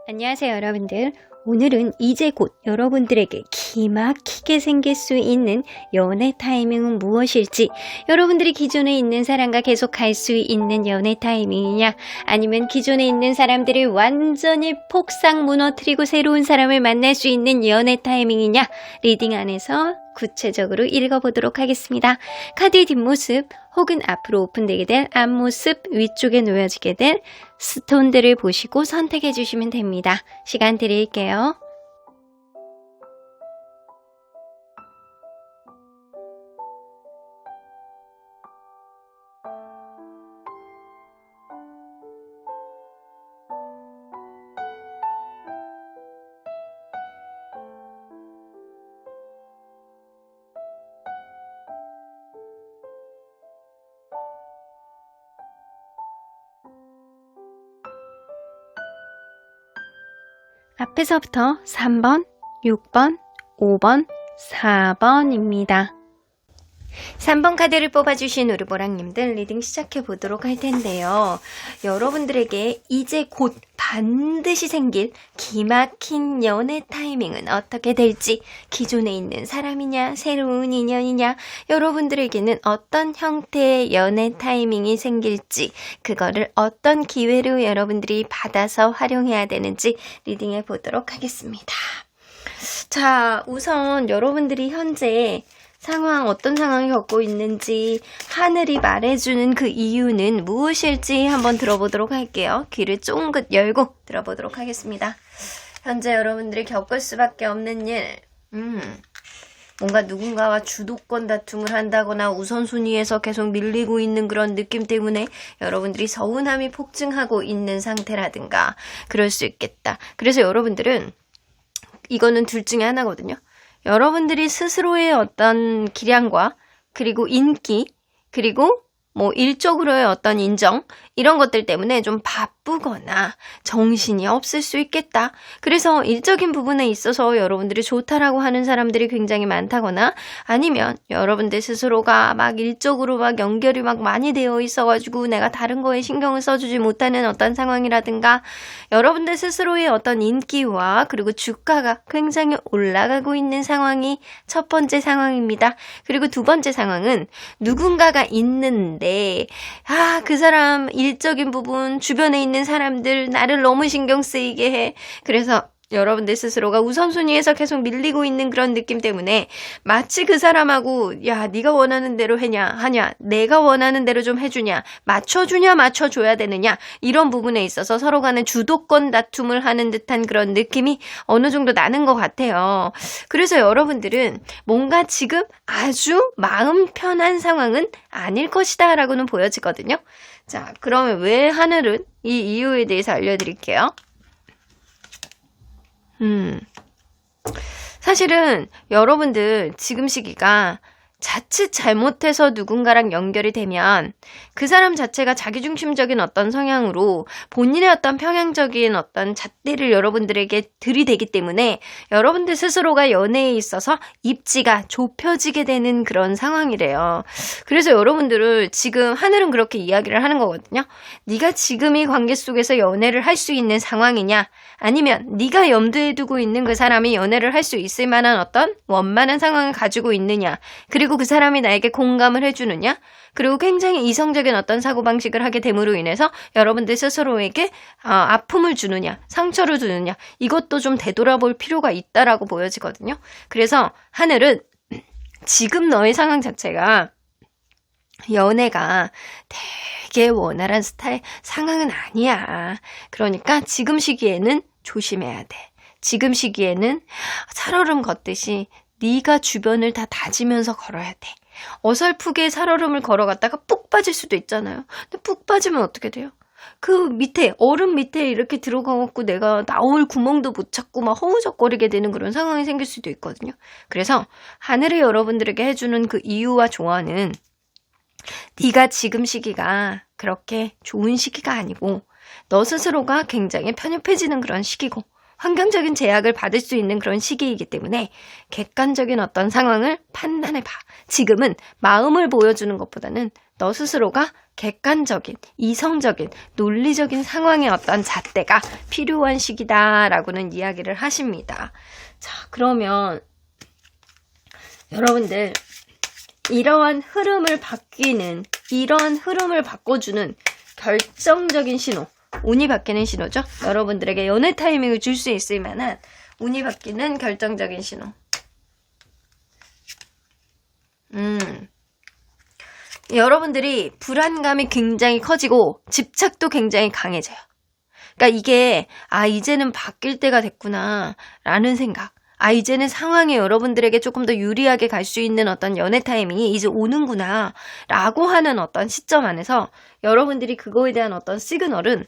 안녕하세요 여러분들. 오늘은 이제 곧 여러분들에게 기막히게 생길 수 있는 연애 타이밍은 무엇일지, 여러분들이 기존에 있는 사람과 계속 갈 수 있는 연애 타이밍이냐, 아니면 기존에 있는 사람들을 완전히 폭삭 무너뜨리고 새로운 사람을 만날 수 있는 연애 타이밍이냐, 리딩 안에서 구체적으로 읽어보도록 하겠습니다. 카드의 뒷모습 혹은 앞으로 오픈되게 될 앞모습, 위쪽에 놓여지게 될 스톤들을 보시고 선택해 주시면 됩니다. 시간 드릴게요. 앞에서부터 3번, 6번, 5번, 4번입니다. 3번 카드를 뽑아주신 우르보랑님들 리딩 시작해보도록 할 텐데요. 여러분들에게 이제 곧 반드시 생길 기막힌 연애 타이밍은 어떻게 될지, 기존에 있는 사람이냐 새로운 인연이냐, 여러분들에게는 어떤 형태의 연애 타이밍이 생길지, 그거를 어떤 기회로 여러분들이 받아서 활용해야 되는지 리딩해 보도록 하겠습니다. 자, 우선 여러분들이 현재 어떤 상황을 겪고 있는지 하늘이 말해주는 그 이유는 무엇일지 한번 들어보도록 할게요. 귀를 쫑긋 열고 들어보도록 하겠습니다. 현재 여러분들이 겪을 수밖에 없는 일, 뭔가 누군가와 주도권 다툼을 한다거나 우선순위에서 계속 밀리고 있는 그런 느낌 때문에 여러분들이 서운함이 폭증하고 있는 상태라든가 그럴 수 있겠다. 그래서 여러분들은 이거는 둘 중에 하나거든요. 여러분들이 스스로의 어떤 기량과 그리고 인기, 그리고 일적으로의 어떤 인정, 이런 것들 때문에 좀 바쁘거나 정신이 없을 수 있겠다. 그래서 일적인 부분에 있어서 여러분들이 좋다라고 하는 사람들이 굉장히 많다거나, 아니면 여러분들 스스로가 막 일적으로 막 연결이 막 많이 되어 있어가지고 내가 다른 거에 신경을 써주지 못하는 어떤 상황이라든가, 여러분들 스스로의 어떤 인기와 그리고 주가가 굉장히 올라가고 있는 상황이 첫 번째 상황입니다. 그리고 두 번째 상황은 누군가가 있는데 그 사람 일적인 부분, 주변에 있는 사람들 나를 너무 신경 쓰이게 해. 그래서 여러분들 스스로가 우선순위에서 계속 밀리고 있는 그런 느낌 때문에 마치 그 사람하고 야, 네가 원하는 대로 하냐, 내가 원하는 대로 좀 해주냐, 맞춰주냐, 맞춰줘야 되느냐, 이런 부분에 있어서 서로 간에 주도권 다툼을 하는 듯한 그런 느낌이 어느 정도 나는 것 같아요. 그래서 여러분들은 뭔가 지금 아주 마음 편한 상황은 아닐 것이다 라고는 보여지거든요. 자, 그러면 왜 하늘은 이 이유에 대해서 알려드릴게요. 사실은 여러분들 지금 시기가 자칫 잘못해서 누군가랑 연결이 되면 그 사람 자체가 자기중심적인 어떤 성향으로 본인의 어떤 평양적인 어떤 잣대를 여러분들에게 들이대기 때문에 여러분들 스스로가 연애에 있어서 입지가 좁혀지게 되는 그런 상황이래요. 그래서 여러분들을 지금 하늘은 그렇게 이야기를 하는 거거든요. 네가 지금 이 관계 속에서 연애를 할 수 있는 상황이냐, 아니면 네가 염두에 두고 있는 그 사람이 연애를 할 수 있을 만한 어떤 원만한 상황을 가지고 있느냐, 그리고 그 사람이 나에게 공감을 해주느냐, 그리고 굉장히 이성적인 어떤 사고방식을 하게 됨으로 인해서 여러분들 스스로에게 아픔을 주느냐, 상처를 주느냐, 이것도 좀 되돌아볼 필요가 있다라고 보여지거든요. 그래서 하늘은 지금 너의 상황 자체가 연애가 되게 원활한 상황은 아니야. 그러니까 지금 시기에는 조심해야 돼. 지금 시기에는 살얼음 걷듯이 네가 주변을 다 다지면서 걸어야 돼. 어설프게 살얼음을 걸어갔다가 푹 빠질 수도 있잖아요. 근데 푹 빠지면 어떻게 돼요? 그 밑에, 얼음 밑에 이렇게 들어가갖고 내가 나올 구멍도 못 찾고 막 허우적거리게 되는 그런 상황이 생길 수도 있거든요. 그래서 하늘이 여러분들에게 해주는 그 이유와 조언은, 네가 지금 시기가 그렇게 좋은 시기가 아니고 너 스스로가 굉장히 편협해지는 그런 시기고, 환경적인 제약을 받을 수 있는 그런 시기이기 때문에 객관적인 어떤 상황을 판단해봐. 지금은 마음을 보여주는 것보다는 너 스스로가 객관적인, 이성적인, 논리적인 상황의 어떤 잣대가 필요한 시기다라고는 이야기를 하십니다. 자, 그러면 여러분들 이러한 흐름을 이러한 흐름을 바꿔주는 결정적인 신호, 운이 바뀌는 신호죠. 여러분들에게 연애 타이밍을 줄 수 있을 만한 운이 바뀌는 결정적인 신호. 여러분들이 불안감이 굉장히 커지고 집착도 굉장히 강해져요. 그러니까 이게 이제는 바뀔 때가 됐구나 라는 생각, 이제는 상황이 여러분들에게 조금 더 유리하게 갈 수 있는 어떤 연애 타이밍이 이제 오는구나 라고 하는 어떤 시점 안에서 여러분들이 그거에 대한 어떤 시그널은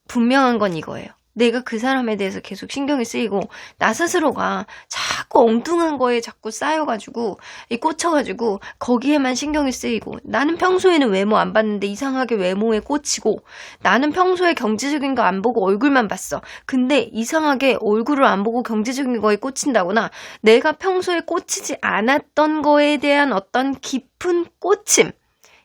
분명한 건 이거예요. 내가 그 사람에 대해서 계속 신경이 쓰이고 나 스스로가 자꾸 엉뚱한 거에 자꾸 쌓여가지고 꽂혀가지고 거기에만 신경이 쓰이고, 나는 평소에는 외모 안 봤는데 이상하게 외모에 꽂히고, 나는 평소에 경제적인 거 안 보고 얼굴만 봤어. 근데 이상하게 얼굴을 안 보고 경제적인 거에 꽂힌다거나, 내가 평소에 꽂히지 않았던 거에 대한 어떤 깊은 꽂힘,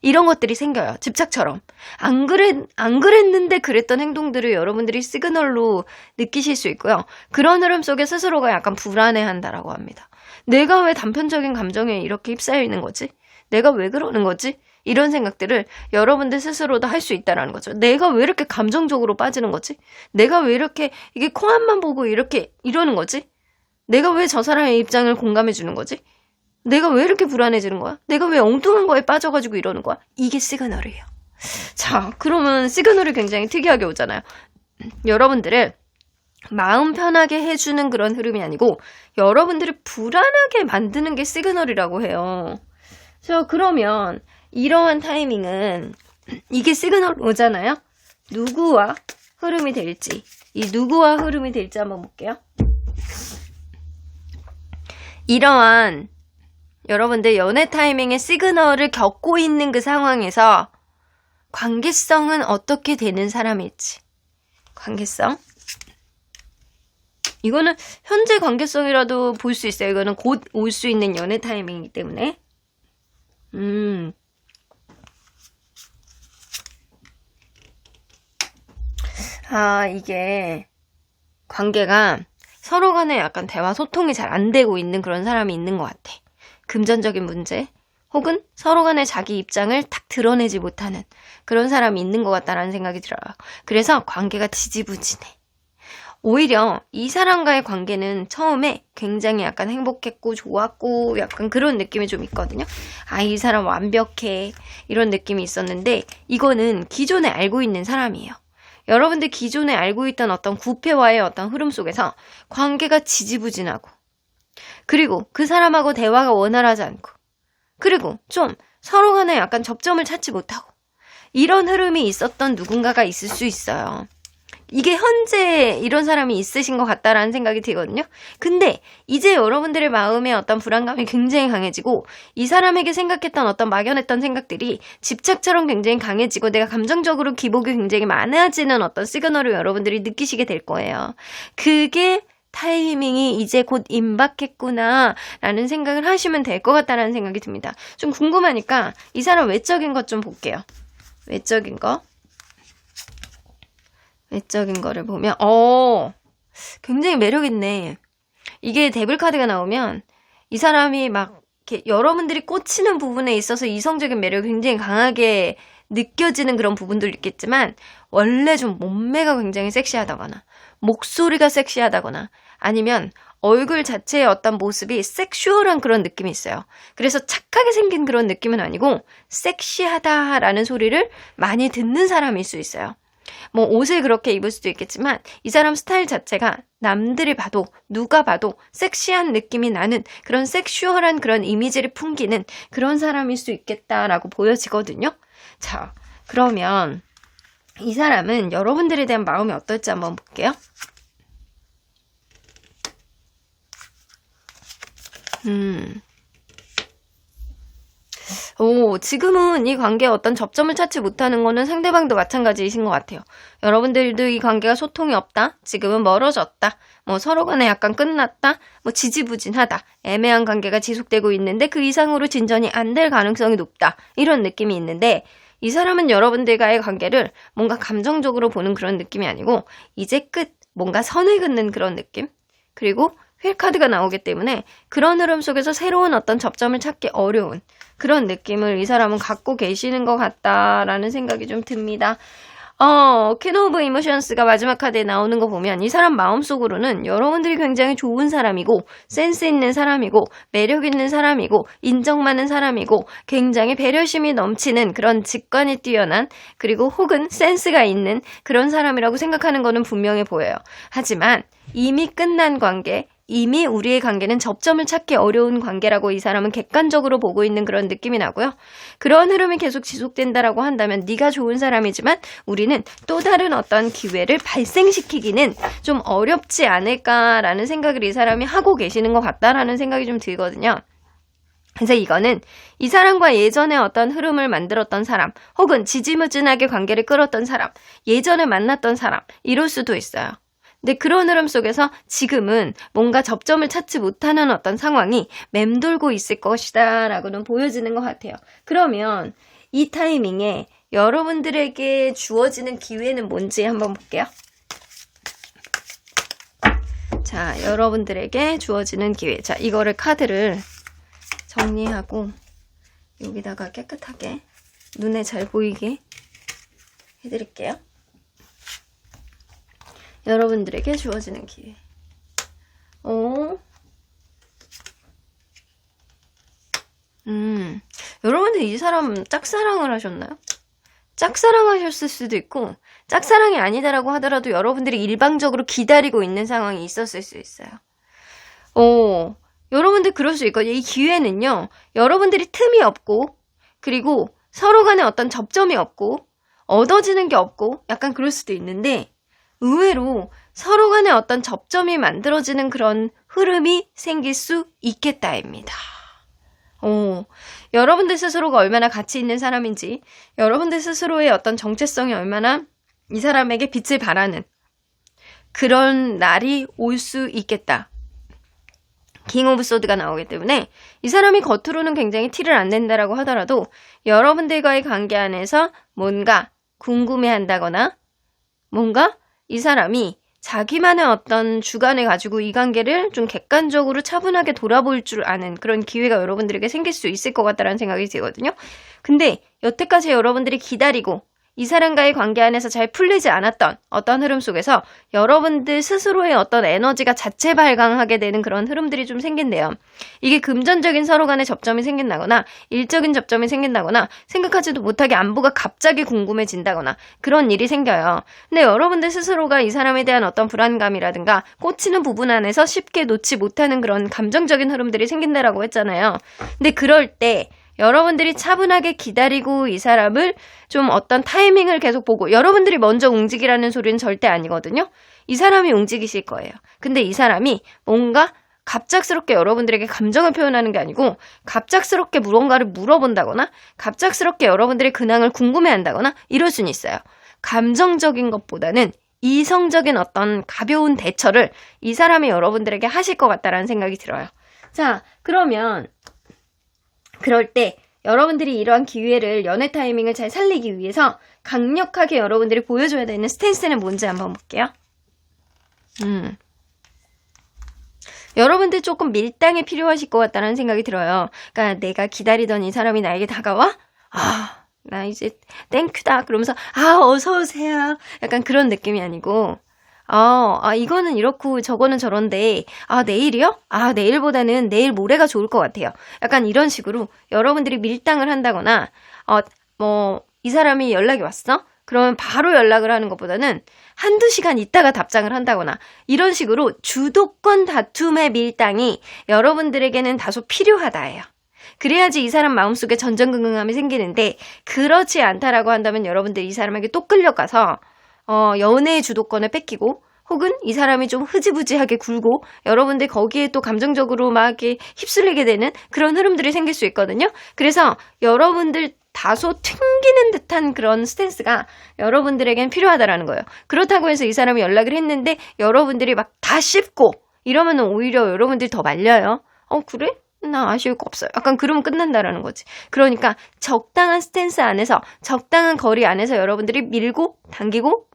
이런 것들이 생겨요. 집착처럼. 안 그랬는데 그랬던 행동들을 여러분들이 시그널로 느끼실 수 있고요. 그런 흐름 속에 스스로가 약간 불안해한다라고 합니다. 내가 왜 단편적인 감정에 이렇게 휩싸여 있는 거지? 내가 왜 그러는 거지? 이런 생각들을 여러분들 스스로도 할 수 있다는 거죠. 내가 왜 이렇게 감정적으로 빠지는 거지? 내가 왜 이렇게 이게 코앞만 보고 이러는 거지? 내가 왜 저 사람의 입장을 공감해 주는 거지? 내가 왜 이렇게 불안해지는 거야? 내가 왜 엉뚱한 거에 빠져가지고 이러는 거야? 이게 시그널이에요. 자, 그러면 시그널이 굉장히 특이하게 오잖아요. 여러분들을 마음 편하게 해주는 그런 흐름이 아니고 여러분들을 불안하게 만드는 게 시그널이라고 해요. 자, 그러면 이러한 타이밍은 이게 시그널 오잖아요. 누구와 흐름이 될지, 이 누구와 흐름이 될지 한번 볼게요. 이러한 여러분들 연애 타이밍의 시그널을 겪고 있는 그 상황에서 관계성은 어떻게 되는 사람일지. 관계성. 이거는 현재 관계성이라도 볼 수 있어요. 이거는 곧 올 수 있는 연애 타이밍이기 때문에. 이게 관계가 서로 간에 약간 대화 소통이 잘 안 되고 있는 그런 사람이 있는 것 같아. 금전적인 문제, 혹은 서로 간에 자기 입장을 딱 드러내지 못하는 그런 사람이 있는 것 같다라는 생각이 들어요. 그래서 관계가 지지부진해. 오히려 이 사람과의 관계는 처음에 굉장히 약간 행복했고 좋았고 약간 그런 느낌이 좀 있거든요. 이 사람 완벽해, 이런 느낌이 있었는데 이거는 기존에 알고 있는 사람이에요. 여러분들 기존에 알고 있던 어떤 구패와의 어떤 흐름 속에서 관계가 지지부진하고, 그리고 그 사람하고 대화가 원활하지 않고, 그리고 좀 서로 간에 약간 접점을 찾지 못하고, 이런 흐름이 있었던 누군가가 있을 수 있어요. 이게 현재 이런 사람이 있으신 것 같다라는 생각이 들거든요. 근데 이제 여러분들의 마음에 어떤 불안감이 굉장히 강해지고, 이 사람에게 생각했던 어떤 막연했던 생각들이 집착처럼 굉장히 강해지고, 내가 감정적으로 기복이 굉장히 많아지는 어떤 시그널을 여러분들이 느끼시게 될 거예요. 그게 타이밍이 이제 곧 임박했구나 라는 생각을 하시면 될 것 같다라는 생각이 듭니다. 좀 궁금하니까 이 사람 외적인 것 좀 볼게요. 외적인 거를 보면 굉장히 매력있네. 이게 데블 카드가 나오면 이 사람이 막 이렇게 여러분들이 꽂히는 부분에 있어서 이성적인 매력이 굉장히 강하게 느껴지는 그런 부분도 있겠지만, 원래 좀 몸매가 굉장히 섹시하다거나 목소리가 섹시하다거나 아니면 얼굴 자체의 어떤 모습이 섹슈얼한 그런 느낌이 있어요. 그래서 착하게 생긴 그런 느낌은 아니고 섹시하다라는 소리를 많이 듣는 사람일 수 있어요. 뭐 옷을 그렇게 입을 수도 있겠지만 이 사람 스타일 자체가 남들이 봐도 누가 봐도 섹시한 느낌이 나는 그런 섹슈얼한 그런 이미지를 풍기는 그런 사람일 수 있겠다라고 보여지거든요. 자, 그러면 이 사람은 여러분들에 대한 마음이 어떨지 한번 볼게요. 지금은 이 관계에 어떤 접점을 찾지 못하는 거는 상대방도 마찬가지이신 것 같아요. 여러분들도 이 관계가 소통이 없다, 지금은 멀어졌다, 뭐 서로 간에 약간 끝났다, 뭐 지지부진하다, 애매한 관계가 지속되고 있는데 그 이상으로 진전이 안 될 가능성이 높다, 이런 느낌이 있는데, 이 사람은 여러분들과의 관계를 뭔가 감정적으로 보는 그런 느낌이 아니고 이제 끝, 뭔가 선을 긋는 그런 느낌? 그리고 휠카드가 나오기 때문에 그런 흐름 속에서 새로운 어떤 접점을 찾기 어려운 그런 느낌을 이 사람은 갖고 계시는 것 같다라는 생각이 좀 듭니다. 퀸 오브 이모션스가 마지막 카드에 나오는 거 보면 이 사람 마음속으로는 여러분들이 굉장히 좋은 사람이고 센스 있는 사람이고 매력 있는 사람이고 인정 많은 사람이고 굉장히 배려심이 넘치는 그런 직관이 뛰어난 그리고 혹은 센스가 있는 그런 사람이라고 생각하는 거는 분명해 보여요. 하지만 이미 끝난 관계, 이미 우리의 관계는 접점을 찾기 어려운 관계라고 이 사람은 객관적으로 보고 있는 그런 느낌이 나고요. 그런 흐름이 계속 지속된다라고 한다면 네가 좋은 사람이지만 우리는 또 다른 어떤 기회를 발생시키기는 좀 어렵지 않을까라는 생각을 이 사람이 하고 계시는 것 같다라는 생각이 좀 들거든요. 그래서 이거는 이 사람과 예전에 어떤 흐름을 만들었던 사람 혹은 지지무진하게 관계를 끌었던 사람, 예전에 만났던 사람 이럴 수도 있어요. 근데 그런 흐름 속에서 지금은 뭔가 접점을 찾지 못하는 어떤 상황이 맴돌고 있을 것이다 라고는 보여지는 것 같아요. 그러면 이 타이밍에 여러분들에게 주어지는 기회는 뭔지 한번 볼게요. 자, 여러분들에게 주어지는 기회. 자, 이거를 카드를 정리하고 여기다가 깨끗하게 눈에 잘 보이게 해드릴게요. 여러분들에게 주어지는 기회. 여러분들 이 사람 짝사랑을 하셨나요? 짝사랑하셨을 수도 있고 짝사랑이 아니다라고 하더라도 여러분들이 일방적으로 기다리고 있는 상황이 있었을 수 있어요. 여러분들 그럴 수 있거든요. 이 기회는요. 여러분들이 틈이 없고 그리고 서로 간에 어떤 접점이 없고 얻어지는 게 없고 약간 그럴 수도 있는데 의외로 서로 간에 어떤 접점이 만들어지는 그런 흐름이 생길 수 있겠다입니다. 여러분들 스스로가 얼마나 가치 있는 사람인지, 여러분들 스스로의 어떤 정체성이 얼마나 이 사람에게 빛을 발하는 그런 날이 올 수 있겠다. 킹 오브 소드가 나오기 때문에 이 사람이 겉으로는 굉장히 티를 안 낸다라고 하더라도 여러분들과의 관계 안에서 뭔가 궁금해한다거나 뭔가 이 사람이 자기만의 어떤 주관을 가지고 이 관계를 좀 객관적으로 차분하게 돌아볼 줄 아는 그런 기회가 여러분들에게 생길 수 있을 것 같다는 생각이 들거든요. 근데 여태까지 여러분들이 기다리고 이 사람과의 관계 안에서 잘 풀리지 않았던 어떤 흐름 속에서 여러분들 스스로의 어떤 에너지가 자체 발광하게 되는 그런 흐름들이 좀 생긴대요. 이게 금전적인 서로 간의 접점이 생긴다거나 일적인 접점이 생긴다거나 생각하지도 못하게 안부가 갑자기 궁금해진다거나 그런 일이 생겨요. 근데 여러분들 스스로가 이 사람에 대한 어떤 불안감이라든가 꽂히는 부분 안에서 쉽게 놓지 못하는 그런 감정적인 흐름들이 생긴다라고 했잖아요. 근데 그럴 때 여러분들이 차분하게 기다리고 이 사람을 좀 어떤 타이밍을 계속 보고 여러분들이 먼저 움직이라는 소리는 절대 아니거든요. 이 사람이 움직이실 거예요. 근데 이 사람이 뭔가 갑작스럽게 여러분들에게 감정을 표현하는 게 아니고 갑작스럽게 무언가를 물어본다거나 갑작스럽게 여러분들의 근황을 궁금해한다거나 이럴 수는 있어요. 감정적인 것보다는 이성적인 어떤 가벼운 대처를 이 사람이 여러분들에게 하실 것 같다라는 생각이 들어요. 자, 그러면 그럴 때 여러분들이 이러한 기회를 연애 타이밍을 잘 살리기 위해서 강력하게 여러분들이 보여줘야 되는 스탠스는 뭔지 한번 볼게요. 여러분들 조금 밀당이 필요하실 것 같다는 생각이 들어요. 그러니까 내가 기다리던 이 사람이 나에게 다가와? 나 이제 땡큐다 그러면서 어서 오세요. 약간 그런 느낌이 아니고 이거는 이렇고 저거는 저런데 내일이요? 내일보다는 내일 모레가 좋을 것 같아요. 약간 이런 식으로 여러분들이 밀당을 한다거나 이 사람이 연락이 왔어? 그러면 바로 연락을 하는 것보다는 한두 시간 있다가 답장을 한다거나 이런 식으로 주도권 다툼의 밀당이 여러분들에게는 다소 필요하다예요. 그래야지 이 사람 마음속에 전전긍긍함이 생기는데 그렇지 않다라고 한다면 여러분들 이 사람에게 또 끌려가서 연애의 주도권을 뺏기고 혹은 이 사람이 좀 흐지부지하게 굴고 여러분들 거기에 또 감정적으로 막 이렇게 휩쓸리게 되는 그런 흐름들이 생길 수 있거든요. 그래서 여러분들 다소 튕기는 듯한 그런 스탠스가 여러분들에겐 필요하다라는 거예요. 그렇다고 해서 이 사람이 연락을 했는데 여러분들이 막 다 씹고 이러면 오히려 여러분들이 더 말려요. 그래? 나 아쉬울 거 없어요. 약간 그러면 끝난다라는 거지. 그러니까 적당한 스탠스 안에서 적당한 거리 안에서 여러분들이 밀고 당기고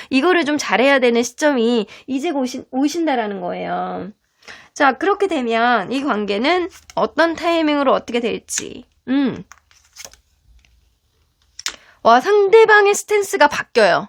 이거를 좀 잘해야 되는 시점이 이제 오신다라는 거예요. 자, 그렇게 되면 이 관계는 어떤 타이밍으로 어떻게 될지. 와, 상대방의 스탠스가 바뀌어요.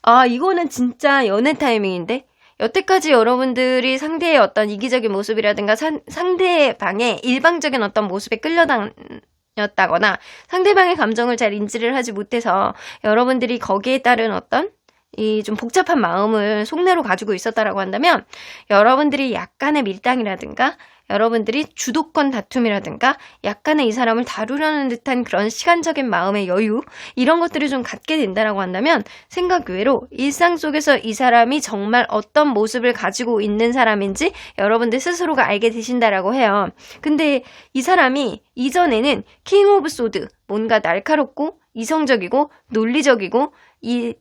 아, 이거는 진짜 연애 타이밍인데? 여태까지 여러분들이 상대의 어떤 이기적인 모습이라든가 상대방의 일방적인 어떤 모습에 끌려다녔다거나 상대방의 감정을 잘 인지를 하지 못해서 여러분들이 거기에 따른 어떤 이 좀 복잡한 마음을 속내로 가지고 있었다라고 한다면 여러분들이 약간의 밀당이라든가 여러분들이 주도권 다툼이라든가 약간의 이 사람을 다루려는 듯한 그런 시간적인 마음의 여유 이런 것들을 좀 갖게 된다라고 한다면 생각 외로 일상 속에서 이 사람이 정말 어떤 모습을 가지고 있는 사람인지 여러분들 스스로가 알게 되신다라고 해요. 근데 이 사람이 이전에는 킹 오브 소드 뭔가 날카롭고 이성적이고 논리적이고 이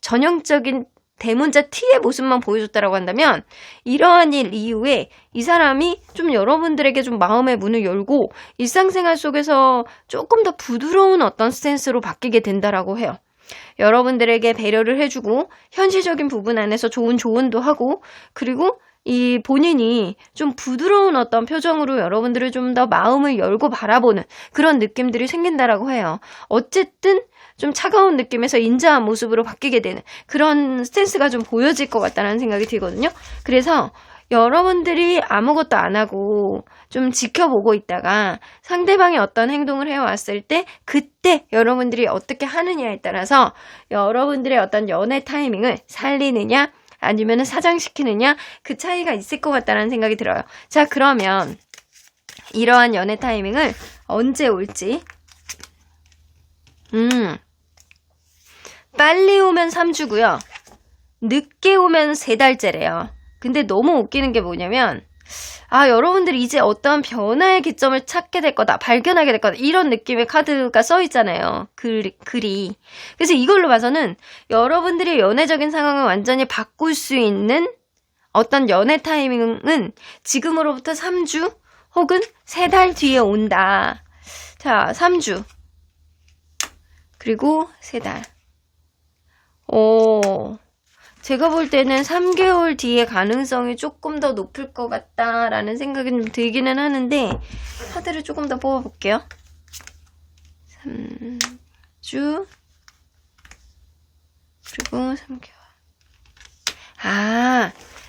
전형적인 대문자 T의 모습만 보여줬다라고 한다면 이러한 일 이후에 이 사람이 좀 여러분들에게 좀 마음의 문을 열고 일상생활 속에서 조금 더 부드러운 어떤 스탠스로 바뀌게 된다라고 해요. 여러분들에게 배려를 해주고 현실적인 부분 안에서 좋은 조언도 하고 그리고 이 본인이 좀 부드러운 어떤 표정으로 여러분들을 좀 더 마음을 열고 바라보는 그런 느낌들이 생긴다라고 해요. 어쨌든 좀 차가운 느낌에서 인자한 모습으로 바뀌게 되는 그런 스탠스가 좀 보여질 것 같다는 생각이 들거든요. 그래서 여러분들이 아무것도 안 하고 좀 지켜보고 있다가 상대방이 어떤 행동을 해왔을 때 그때 여러분들이 어떻게 하느냐에 따라서 여러분들의 어떤 연애 타이밍을 살리느냐 아니면 사장시키느냐 그 차이가 있을 것 같다는 생각이 들어요. 자, 그러면 이러한 연애 타이밍을 언제 올지 빨리 오면 3주고요. 늦게 오면 3달째래요. 근데 너무 웃기는 게 뭐냐면 여러분들이 이제 어떤 변화의 기점을 찾게 될 거다, 발견하게 될 거다 이런 느낌의 카드가 써 있잖아요. 글이. 그래서 이걸로 봐서는 여러분들의 연애적인 상황을 완전히 바꿀 수 있는 어떤 연애 타이밍은 지금으로부터 3주 혹은 3달 뒤에 온다. 자, 3주 그리고 3달. 제가 볼 때는 3개월 뒤에 가능성이 조금 더 높을 것 같다라는 생각이 좀 들기는 하는데 카드를 조금 더 뽑아볼게요. 3주 그리고 3개월.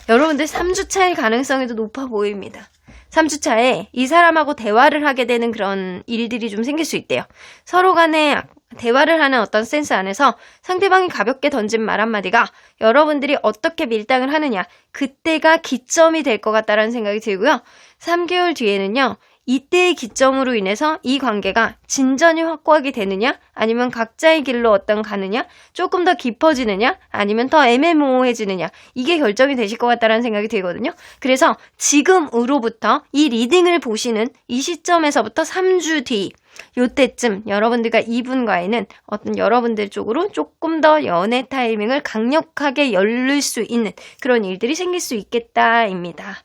여러분들 3주 차일 가능성이 더 높아 보입니다. 3주 차에 이 사람하고 대화를 하게 되는 그런 일들이 좀 생길 수 있대요. 서로 간에 대화를 하는 어떤 센스 안에서 상대방이 가볍게 던진 말 한마디가 여러분들이 어떻게 밀당을 하느냐 그때가 기점이 될 것 같다라는 생각이 들고요. 3개월 뒤에는요. 이때의 기점으로 인해서 이 관계가 진전이 확고하게 되느냐 아니면 각자의 길로 가느냐 조금 더 깊어지느냐 아니면 더 애매모호해지느냐 이게 결정이 되실 것 같다는 생각이 들거든요. 그래서 지금으로부터 이 리딩을 보시는 이 시점에서부터 3주 뒤 요때쯤 여러분들과 이분과에는 어떤 여러분들 쪽으로 조금 더 연애 타이밍을 강력하게 열릴 수 있는 그런 일들이 생길 수 있겠다입니다.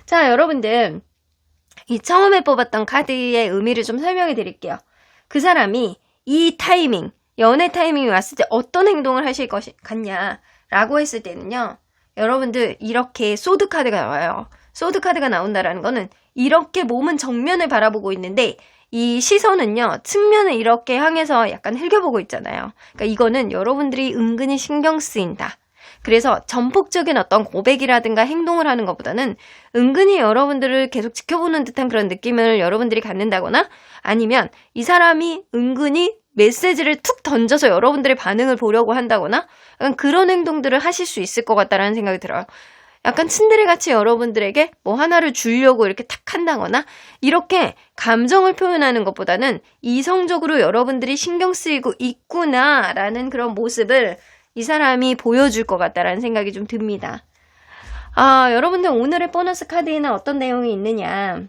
자, 여러분들 이 처음에 뽑았던 카드의 의미를 좀 설명해 드릴게요. 그 사람이 이 타이밍, 연애 타이밍이 왔을 때 어떤 행동을 하실 것 같냐라고 했을 때는요. 여러분들 이렇게 소드 카드가 나와요. 소드 카드가 나온다라는 거는 이렇게 몸은 정면을 바라보고 있는데 이 시선은요, 측면을 이렇게 향해서 약간 흘겨보고 있잖아요. 그러니까 이거는 여러분들이 은근히 신경 쓰인다. 그래서 전폭적인 어떤 고백이라든가 행동을 하는 것보다는 은근히 여러분들을 계속 지켜보는 듯한 그런 느낌을 여러분들이 갖는다거나 아니면 이 사람이 은근히 메시지를 툭 던져서 여러분들의 반응을 보려고 한다거나 약간 그런 행동들을 하실 수 있을 것 같다라는 생각이 들어요. 약간 츤데레같이 여러분들에게 뭐 하나를 주려고 이렇게 탁 한다거나 이렇게 감정을 표현하는 것보다는 이성적으로 여러분들이 신경 쓰이고 있구나라는 그런 모습을 이 사람이 보여줄 것 같다라는 생각이 좀 듭니다. 여러분들 오늘의 보너스 카드에는 어떤 내용이 있느냐.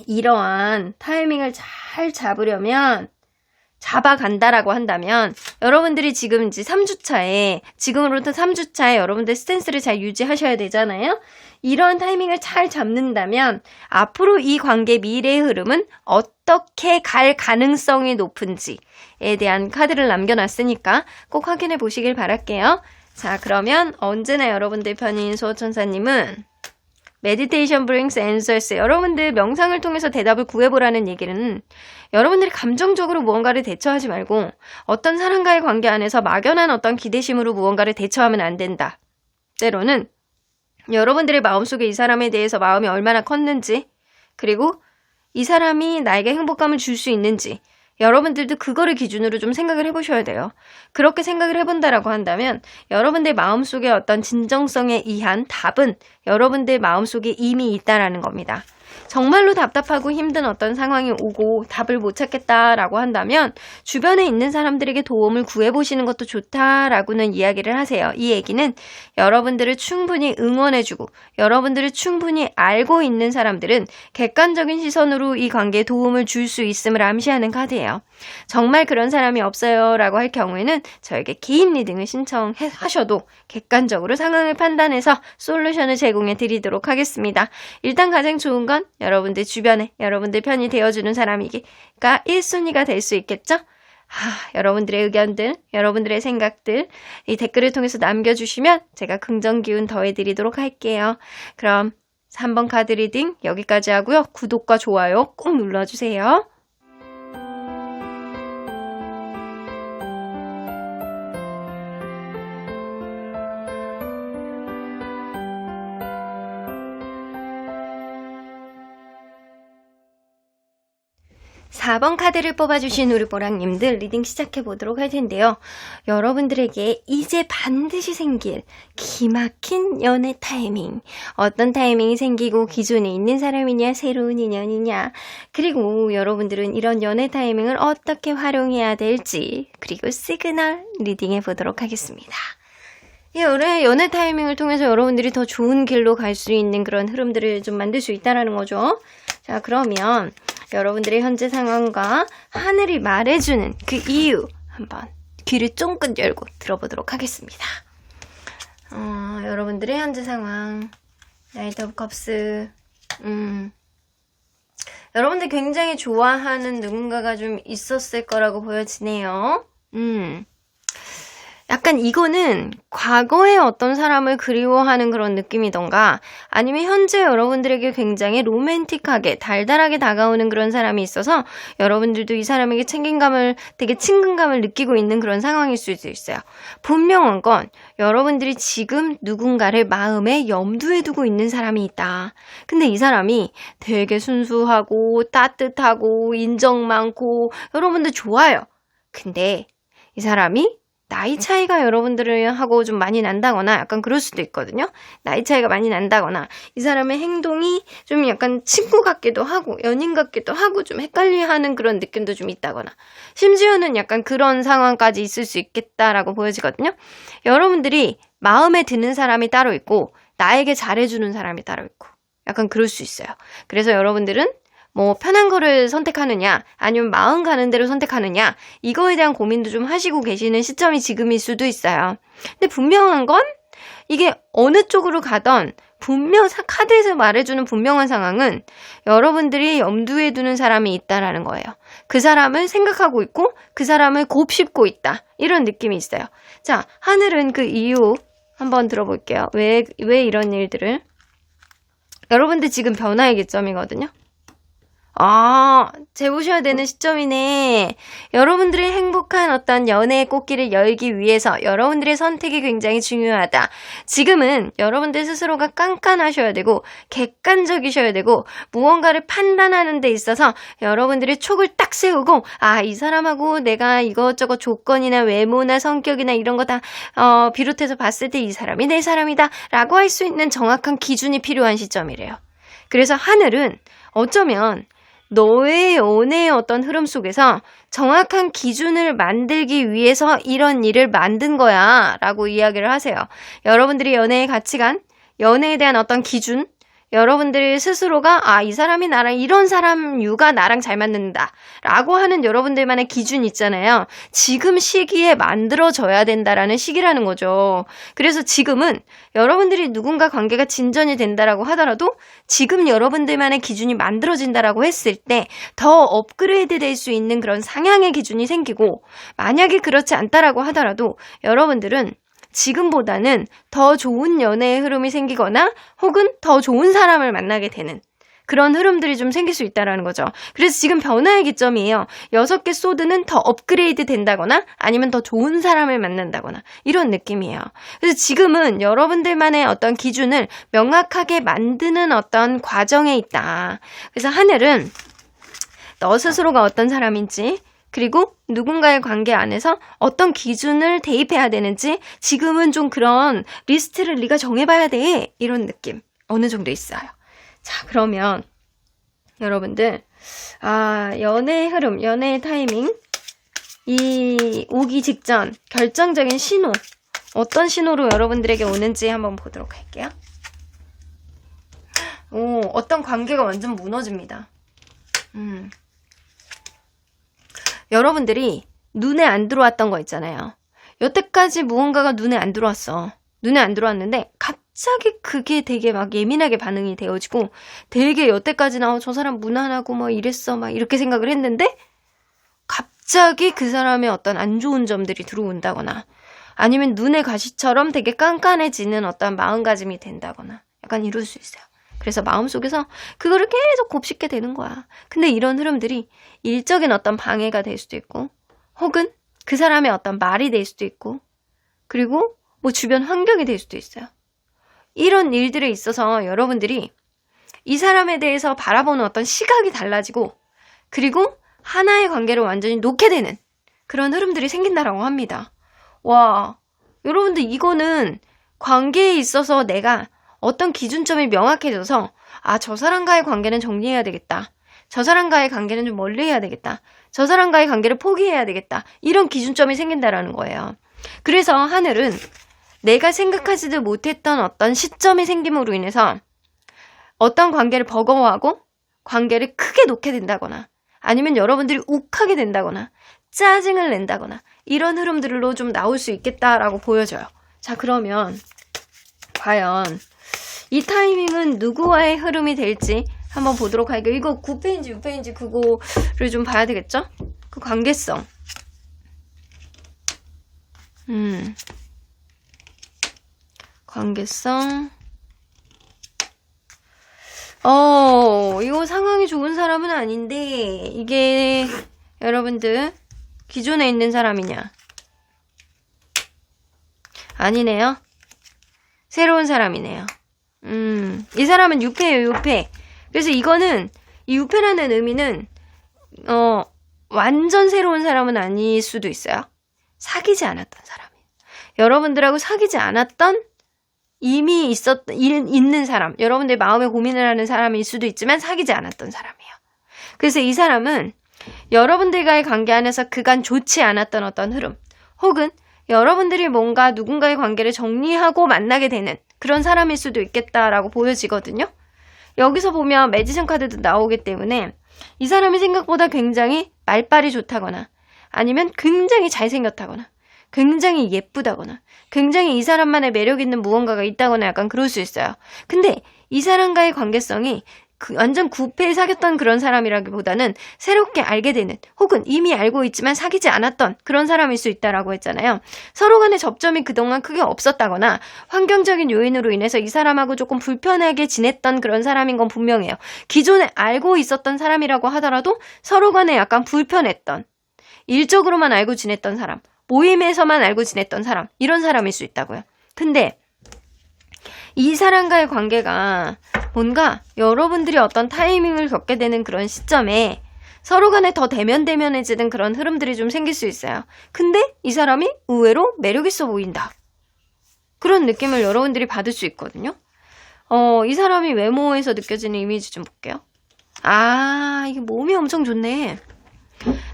이러한 타이밍을 잘 잡으려면 잡아간다라고 한다면 여러분들이 지금 이제 3주차에 지금으로부터 3주차에 여러분들 스탠스를 잘 유지하셔야 되잖아요. 이런 타이밍을 잘 잡는다면 앞으로 이 관계 미래의 흐름은 어떻게 갈 가능성이 높은지에 대한 카드를 남겨놨으니까 꼭 확인해 보시길 바랄게요. 자, 그러면 언제나 여러분들 편인 수호천사님은 Meditation brings answers. 여러분들 명상을 통해서 대답을 구해보라는 얘기는 여러분들이 감정적으로 무언가를 대처하지 말고 어떤 사람과의 관계 안에서 막연한 어떤 기대심으로 무언가를 대처하면 안 된다. 때로는 여러분들의 마음속에 이 사람에 대해서 마음이 얼마나 컸는지, 그리고 이 사람이 나에게 행복감을 줄 수 있는지 여러분들도 그거를 기준으로 좀 생각을 해보셔야 돼요. 그렇게 생각을 해본다라고 한다면 여러분들 마음속에 어떤 진정성에 의한 답은 여러분들 마음속에 이미 있다라는 겁니다. 정말로 답답하고 힘든 어떤 상황이 오고 답을 못 찾겠다라고 한다면 주변에 있는 사람들에게 도움을 구해보시는 것도 좋다라고는 이야기를 하세요. 이 얘기는 여러분들을 충분히 응원해주고 여러분들을 충분히 알고 있는 사람들은 객관적인 시선으로 이 관계에 도움을 줄 수 있음을 암시하는 카드예요. 정말 그런 사람이 없어요 라고 할 경우에는 저에게 개인 리딩을 신청하셔도 객관적으로 상황을 판단해서 솔루션을 제공해 드리도록 하겠습니다. 일단 가장 좋은 건 여러분들 주변에 여러분들 편이 되어주는 사람이기가 1순위가 될 수 있겠죠? 여러분들의 의견들, 여러분들의 생각들 이 댓글을 통해서 남겨주시면 제가 긍정 기운 더해드리도록 할게요. 그럼 3번 카드 리딩 여기까지 하고요. 구독과 좋아요 꼭 눌러주세요. 4번 카드를 뽑아주신 우리 보랑님들 리딩 시작해보도록 할 텐데요. 여러분들에게 이제 반드시 생길 기막힌 연애 타이밍, 어떤 타이밍이 생기고 기존에 있는 사람이냐 새로운 인연이냐, 그리고 여러분들은 이런 연애 타이밍을 어떻게 활용해야 될지, 그리고 시그널 리딩해보도록 하겠습니다. 올해 연애 타이밍을 통해서 여러분들이 더 좋은 길로 갈 수 있는 그런 흐름들을 좀 만들 수 있다는 거죠. 자, 그러면 여러분들의 현재 상황과 하늘이 말해주는 그 이유 한번 귀를 쫑긋 열고 들어보도록 하겠습니다. 여러분들의 현재 상황, 나이트 오브 컵스, 여러분들 굉장히 좋아하는 누군가가 좀 있었을 거라고 보여지네요. 약간 이거는 과거의 어떤 사람을 그리워하는 그런 느낌이던가 아니면 현재 여러분들에게 굉장히 로맨틱하게 달달하게 다가오는 그런 사람이 있어서 여러분들도 이 사람에게 책임감을 되게 친근감을 느끼고 있는 그런 상황일 수도 있어요. 분명한 건 여러분들이 지금 누군가를 마음에 염두에 두고 있는 사람이 있다. 근데 이 사람이 되게 순수하고 따뜻하고 인정 많고 여러분들 좋아요. 근데 이 사람이 나이 차이가 여러분들하고 좀 많이 난다거나 약간 그럴 수도 있거든요. 나이 차이가 많이 난다거나 이 사람의 행동이 좀 약간 친구 같기도 하고 연인 같기도 하고 좀 헷갈려하는 그런 느낌도 좀 있다거나 심지어는 약간 그런 상황까지 있을 수 있겠다라고 보여지거든요. 여러분들이 마음에 드는 사람이 따로 있고 나에게 잘해주는 사람이 따로 있고 약간 그럴 수 있어요. 그래서 여러분들은 편한 거를 선택하느냐 아니면 마음 가는 대로 선택하느냐 이거에 대한 고민도 좀 하시고 계시는 시점이 지금일 수도 있어요. 근데 분명한 건 이게 어느 쪽으로 가던 카드에서 말해주는 분명한 상황은 여러분들이 염두에 두는 사람이 있다라는 거예요. 그 사람을 생각하고 있고 그 사람을 곱씹고 있다. 이런 느낌이 있어요. 자, 하늘은 그 이유 한번 들어볼게요. 왜 이런 일들을 여러분들 지금 변화의 기점이거든요. 재보셔야 되는 시점이네. 여러분들의 행복한 어떤 연애의 꽃길을 열기 위해서 여러분들의 선택이 굉장히 중요하다. 지금은 여러분들 스스로가 깐깐하셔야 되고 객관적이셔야 되고 무언가를 판단하는 데 있어서 여러분들이 촉을 딱 세우고 이 사람하고 내가 이것저것 조건이나 외모나 성격이나 이런 거 다 비롯해서 봤을 때 이 사람이 내 사람이다 라고 할 수 있는 정확한 기준이 필요한 시점이래요. 그래서 하늘은 어쩌면 너의 연애의 어떤 흐름 속에서 정확한 기준을 만들기 위해서 이런 일을 만든 거야 라고 이야기를 하세요. 여러분들이 연애의 가치관, 연애에 대한 어떤 기준, 여러분들이 스스로가 이 사람이 나랑 이런 사람 유가 나랑 잘 맞는다 라고 하는 여러분들만의 기준 있잖아요. 지금 시기에 만들어져야 된다라는 시기라는 거죠. 그래서 지금은 여러분들이 누군가 관계가 진전이 된다라고 하더라도 지금 여러분들만의 기준이 만들어진다라고 했을 때 더 업그레이드 될 수 있는 그런 상향의 기준이 생기고, 만약에 그렇지 않다라고 하더라도 여러분들은 지금보다는 더 좋은 연애의 흐름이 생기거나 혹은 더 좋은 사람을 만나게 되는 그런 흐름들이 좀 생길 수 있다는 거죠. 그래서 지금 변화의 기점이에요. 6개 소드는 더 업그레이드 된다거나 아니면 더 좋은 사람을 만난다거나 이런 느낌이에요. 그래서 지금은 여러분들만의 어떤 기준을 명확하게 만드는 어떤 과정에 있다. 그래서 하늘은 너 스스로가 어떤 사람인지, 그리고 누군가의 관계 안에서 어떤 기준을 대입해야 되는지 지금은 좀 그런 리스트를 네가 정해봐야 돼. 이런 느낌 어느 정도 있어요. 자, 그러면 여러분들 연애의 흐름, 연애의 타이밍, 이 오기 직전 결정적인 신호, 어떤 신호로 여러분들에게 오는지 한번 보도록 할게요. 어떤 관계가 완전 무너집니다. 여러분들이 눈에 안 들어왔던 거 있잖아요. 여태까지 무언가가 눈에 안 들어왔어. 눈에 안 들어왔는데 갑자기 그게 되게 막 예민하게 반응이 되어지고, 되게 여태까지는 저 사람 무난하고 뭐 이랬어 막 이렇게 생각을 했는데 갑자기 그 사람의 어떤 안 좋은 점들이 들어온다거나, 아니면 눈의 가시처럼 되게 깐깐해지는 어떤 마음가짐이 된다거나 약간 이럴 수 있어요. 그래서 마음속에서 그거를 계속 곱씹게 되는 거야. 근데 이런 흐름들이 일적인 어떤 방해가 될 수도 있고, 혹은 그 사람의 어떤 말이 될 수도 있고, 그리고 뭐 주변 환경이 될 수도 있어요. 이런 일들에 있어서 여러분들이 이 사람에 대해서 바라보는 어떤 시각이 달라지고, 그리고 하나의 관계를 완전히 놓게 되는 그런 흐름들이 생긴다라고 합니다. 와, 여러분들 이거는 관계에 있어서 내가 어떤 기준점이 명확해져서 저 사람과의 관계는 정리해야 되겠다. 저 사람과의 관계는 좀 멀리해야 되겠다. 저 사람과의 관계를 포기해야 되겠다. 이런 기준점이 생긴다라는 거예요. 그래서 하늘은 내가 생각하지도 못했던 어떤 시점이 생김으로 인해서 어떤 관계를 버거워하고 관계를 크게 놓게 된다거나, 아니면 여러분들이 욱하게 된다거나 짜증을 낸다거나 이런 흐름들로 좀 나올 수 있겠다라고 보여져요. 자, 그러면 과연 이 타이밍은 누구와의 흐름이 될지 한번 보도록 할게요. 이거 9페인지 6페인지 그거를 좀 봐야 되겠죠? 그 관계성. 관계성. 이거 상황이 좋은 사람은 아닌데 이게 여러분들 기존에 있는 사람이냐? 아니네요. 새로운 사람이네요. 이 사람은 6패예요, 6패. 그래서 이거는, 이 6패라는 의미는, 완전 새로운 사람은 아닐 수도 있어요. 사귀지 않았던 사람이에요. 여러분들하고 사귀지 않았던, 이미 있는 사람, 여러분들 마음에 고민을 하는 사람일 수도 있지만 사귀지 않았던 사람이에요. 그래서 이 사람은 여러분들과의 관계 안에서 그간 좋지 않았던 어떤 흐름, 혹은 여러분들이 뭔가 누군가의 관계를 정리하고 만나게 되는 그런 사람일 수도 있겠다라고 보여지거든요. 여기서 보면 매지션 카드도 나오기 때문에 이 사람이 생각보다 굉장히 말빨이 좋다거나, 아니면 굉장히 잘생겼다거나, 굉장히 예쁘다거나, 굉장히 이 사람만의 매력 있는 무언가가 있다거나 약간 그럴 수 있어요. 근데 이 사람과의 관계성이 완전 구패에 사귀었던 그런 사람이라기보다는 새롭게 알게 되는, 혹은 이미 알고 있지만 사귀지 않았던 그런 사람일 수 있다라고 했잖아요. 서로 간의 접점이 그동안 크게 없었다거나 환경적인 요인으로 인해서 이 사람하고 조금 불편하게 지냈던 그런 사람인 건 분명해요. 기존에 알고 있었던 사람이라고 하더라도 서로 간에 약간 불편했던, 일적으로만 알고 지냈던 사람, 모임에서만 알고 지냈던 사람, 이런 사람일 수 있다고요. 근데 이 사람과의 관계가 뭔가 여러분들이 어떤 타이밍을 겪게 되는 그런 시점에 서로 간에 더 대면대면해지는 그런 흐름들이 좀 생길 수 있어요. 근데 이 사람이 의외로 매력 있어 보인다. 그런 느낌을 여러분들이 받을 수 있거든요. 이 사람이 외모에서 느껴지는 이미지 좀 볼게요. 아, 이게 몸이 엄청 좋네.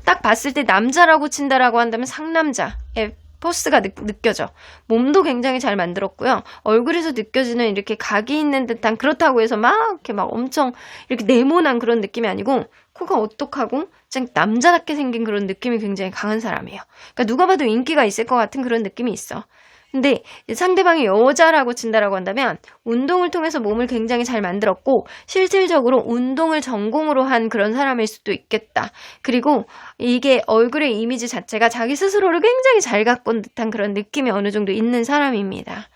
딱 봤을 때 남자라고 친다라고 한다면 상남자의 포스가 느껴져. 몸도 굉장히 잘 만들었고요. 얼굴에서 느껴지는 이렇게 각이 있는 듯한, 그렇다고 해서 막 이렇게 막 엄청 이렇게 네모난 그런 느낌이 아니고 코가 오똑하고 좀 남자답게 생긴 그런 느낌이 굉장히 강한 사람이에요. 그러니까 누가 봐도 인기가 있을 것 같은 그런 느낌이 있어. 근데 상대방이 여자라고 친다라고 한다면 운동을 통해서 몸을 굉장히 잘 만들었고 실질적으로 운동을 전공으로 한 그런 사람일 수도 있겠다. 그리고 이게 얼굴의 이미지 자체가 자기 스스로를 굉장히 잘 가꾼 듯한 그런 느낌이 어느 정도 있는 사람입니다.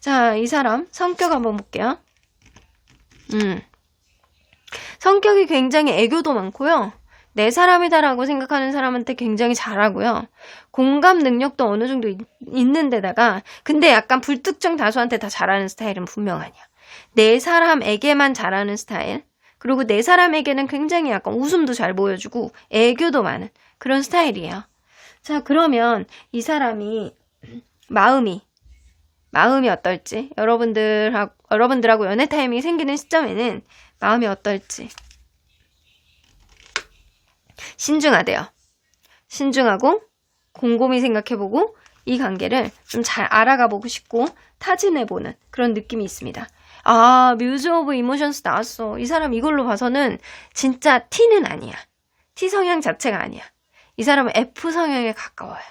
자, 이 사람 성격 한번 볼게요. 성격이 굉장히 애교도 많고요. 내 사람이다라고 생각하는 사람한테 굉장히 잘하고요. 공감 능력도 어느 정도 있는 데다가 근데 약간 불특정 다수한테 다 잘하는 스타일은 분명 아니야. 내 사람에게만 잘하는 스타일. 그리고 내 사람에게는 굉장히 약간 웃음도 잘 보여주고 애교도 많은 그런 스타일이에요. 자, 그러면 이 사람이 마음이 어떨지 여러분들하고 연애 타이밍이 생기는 시점에는 마음이 어떨지 신중하대요. 신중하고 곰곰이 생각해보고 이 관계를 좀 잘 알아가보고 싶고 타진해보는 그런 느낌이 있습니다. 아, 뮤즈 오브 이모션스 나왔어. 이 사람 이걸로 봐서는 진짜 T는 아니야. T 성향 자체가 아니야. 이 사람은 F 성향에 가까워요.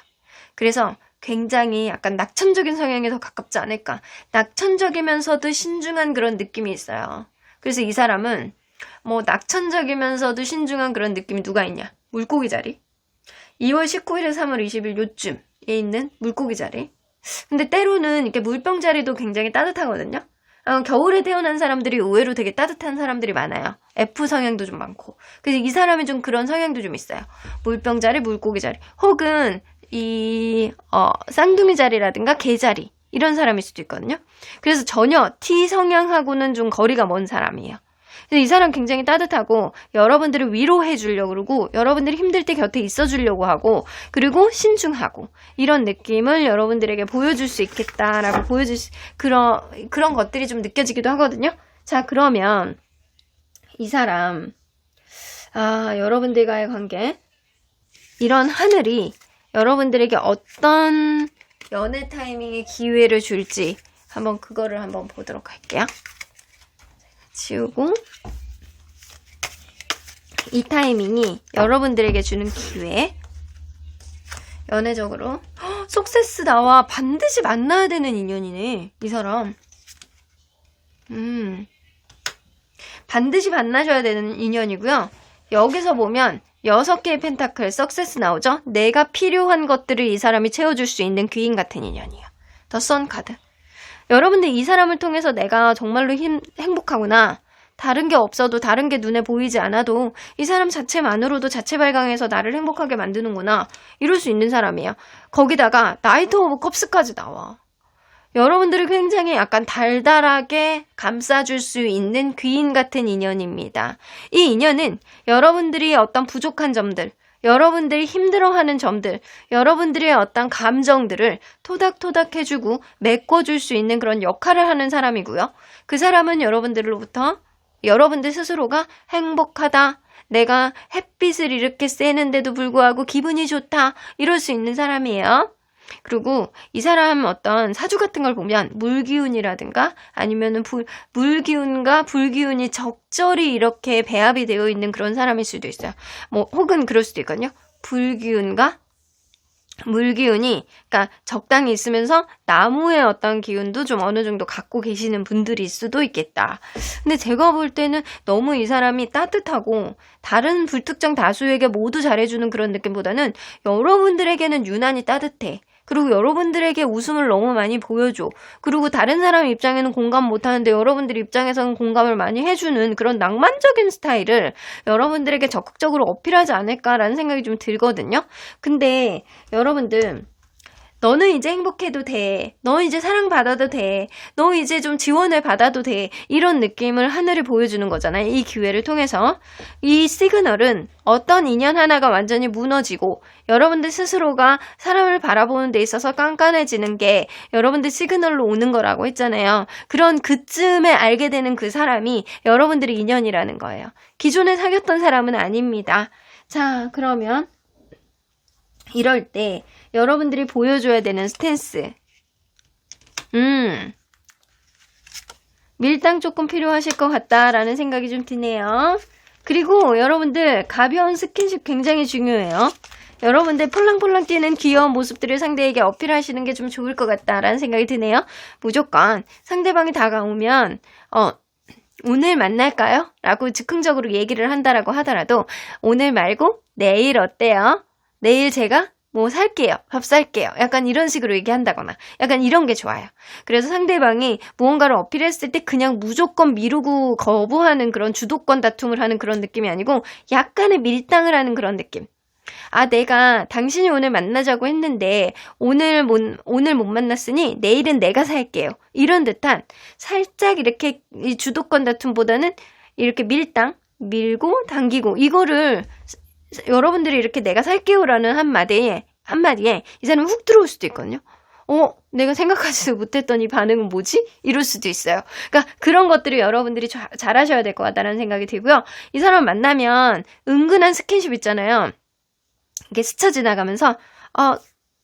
그래서 굉장히 약간 낙천적인 성향에 더 가깝지 않을까. 낙천적이면서도 신중한 그런 느낌이 있어요. 그래서 이 사람은 뭐 낙천적이면서도 신중한 그런 느낌이 누가 있냐? 물고기 자리. 2월 19일에서 3월 20일 요쯤에 있는 물고기 자리. 근데 때로는 이렇게 물병 자리도 굉장히 따뜻하거든요. 겨울에 태어난 사람들이 의외로 되게 따뜻한 사람들이 많아요. F 성향도 좀 많고. 그래서 이 사람이 좀 그런 성향도 좀 있어요. 물병 자리, 물고기 자리. 혹은 쌍둥이 자리라든가 개 자리. 이런 사람일 수도 있거든요. 그래서 전혀 T 성향하고는 좀 거리가 먼 사람이에요. 이 사람 굉장히 따뜻하고 여러분들을 위로해 주려고 그러고 여러분들이 힘들 때 곁에 있어 주려고 하고 그리고 신중하고 이런 느낌을 여러분들에게 보여줄 수 있겠다라고 그런 것들이 좀 느껴지기도 하거든요. 자, 그러면 이 사람 여러분들과의 관계 이런 하늘이 여러분들에게 어떤 연애 타이밍의 기회를 줄지 한번 그거를 한번 보도록 할게요. 지우고 이 타이밍이 여러분들에게 주는 기회 연애적으로 속세스 나와. 반드시 만나야 되는 인연이네 이 사람. 반드시 만나셔야 되는 인연이고요. 여기서 보면 6개의 펜타클 석세스 나오죠. 내가 필요한 것들을 이 사람이 채워줄 수 있는 귀인 같은 인연이에요. 더 선 카드. 여러분들 이 사람을 통해서 내가 정말로 행복하구나. 다른 게 없어도 다른 게 눈에 보이지 않아도 이 사람 자체만으로도 자체 발광해서 나를 행복하게 만드는구나. 이럴 수 있는 사람이에요. 거기다가 나이트 오브 컵스까지 나와. 여러분들을 굉장히 약간 달달하게 감싸줄 수 있는 귀인 같은 인연입니다. 이 인연은 여러분들이 어떤 부족한 점들, 여러분들이 힘들어하는 점들, 여러분들의 어떤 감정들을 토닥토닥 해주고 메꿔줄 수 있는 그런 역할을 하는 사람이고요. 그 사람은 여러분들로부터 여러분들 스스로가 행복하다, 내가 햇빛을 이렇게 쐬는데도 불구하고 기분이 좋다, 이럴 수 있는 사람이에요. 그리고 이 사람 어떤 사주 같은 걸 보면 물기운이라든가 아니면은 물기운과 불기운이 적절히 이렇게 배합이 되어 있는 그런 사람일 수도 있어요. 뭐 혹은 그럴 수도 있거든요. 불기운과 물기운이 그러니까 적당히 있으면서 나무의 어떤 기운도 좀 어느 정도 갖고 계시는 분들일 수도 있겠다. 근데 제가 볼 때는 너무 이 사람이 따뜻하고 다른 불특정 다수에게 모두 잘해주는 그런 느낌보다는 여러분들에게는 유난히 따뜻해. 그리고 여러분들에게 웃음을 너무 많이 보여줘. 그리고 다른 사람 입장에는 공감 못하는데 여러분들 입장에서는 공감을 많이 해주는 그런 낭만적인 스타일을 여러분들에게 적극적으로 어필하지 않을까라는 생각이 좀 들거든요. 근데 여러분들 너는 이제 행복해도 돼. 너 이제 사랑받아도 돼. 너 이제 좀 지원을 받아도 돼. 이런 느낌을 하늘이 보여주는 거잖아요. 이 기회를 통해서. 이 시그널은 어떤 인연 하나가 완전히 무너지고 여러분들 스스로가 사람을 바라보는 데 있어서 깐깐해지는 게 여러분들 시그널로 오는 거라고 했잖아요. 그런 그쯤에 알게 되는 그 사람이 여러분들의 인연이라는 거예요. 기존에 사귀었던 사람은 아닙니다. 자, 그러면 이럴 때 여러분들이 보여줘야 되는 스탠스. 밀당 조금 필요하실 것 같다라는 생각이 좀 드네요. 그리고 여러분들 가벼운 스킨십 굉장히 중요해요. 여러분들 폴랑폴랑 뛰는 귀여운 모습들을 상대에게 어필하시는 게 좀 좋을 것 같다라는 생각이 드네요. 무조건 상대방이 다가오면 오늘 만날까요? 라고 즉흥적으로 얘기를 한다라고 하더라도 오늘 말고 내일 어때요? 내일 제가 뭐 살게요. 밥 살게요. 약간 이런 식으로 얘기한다거나 약간 이런 게 좋아요. 그래서 상대방이 무언가를 어필했을 때 그냥 무조건 미루고 거부하는 그런 주도권 다툼을 하는 그런 느낌이 아니고 약간의 밀당을 하는 그런 느낌. 아, 내가 당신이 오늘 만나자고 했는데 오늘 못 만났으니 내일은 내가 살게요. 이런 듯한 살짝 이렇게 이 주도권 다툼보다는 이렇게 밀고 당기고 이거를 여러분들이 이렇게 내가 살게요라는 한마디에 이 사람이 훅 들어올 수도 있거든요. 내가 생각하지도 못했던 이 반응은 뭐지? 이럴 수도 있어요. 그러니까 그런 것들을 여러분들이 잘하셔야 될 것 같다는 생각이 들고요. 이 사람 만나면 은근한 스킨십 있잖아요. 이게 스쳐 지나가면서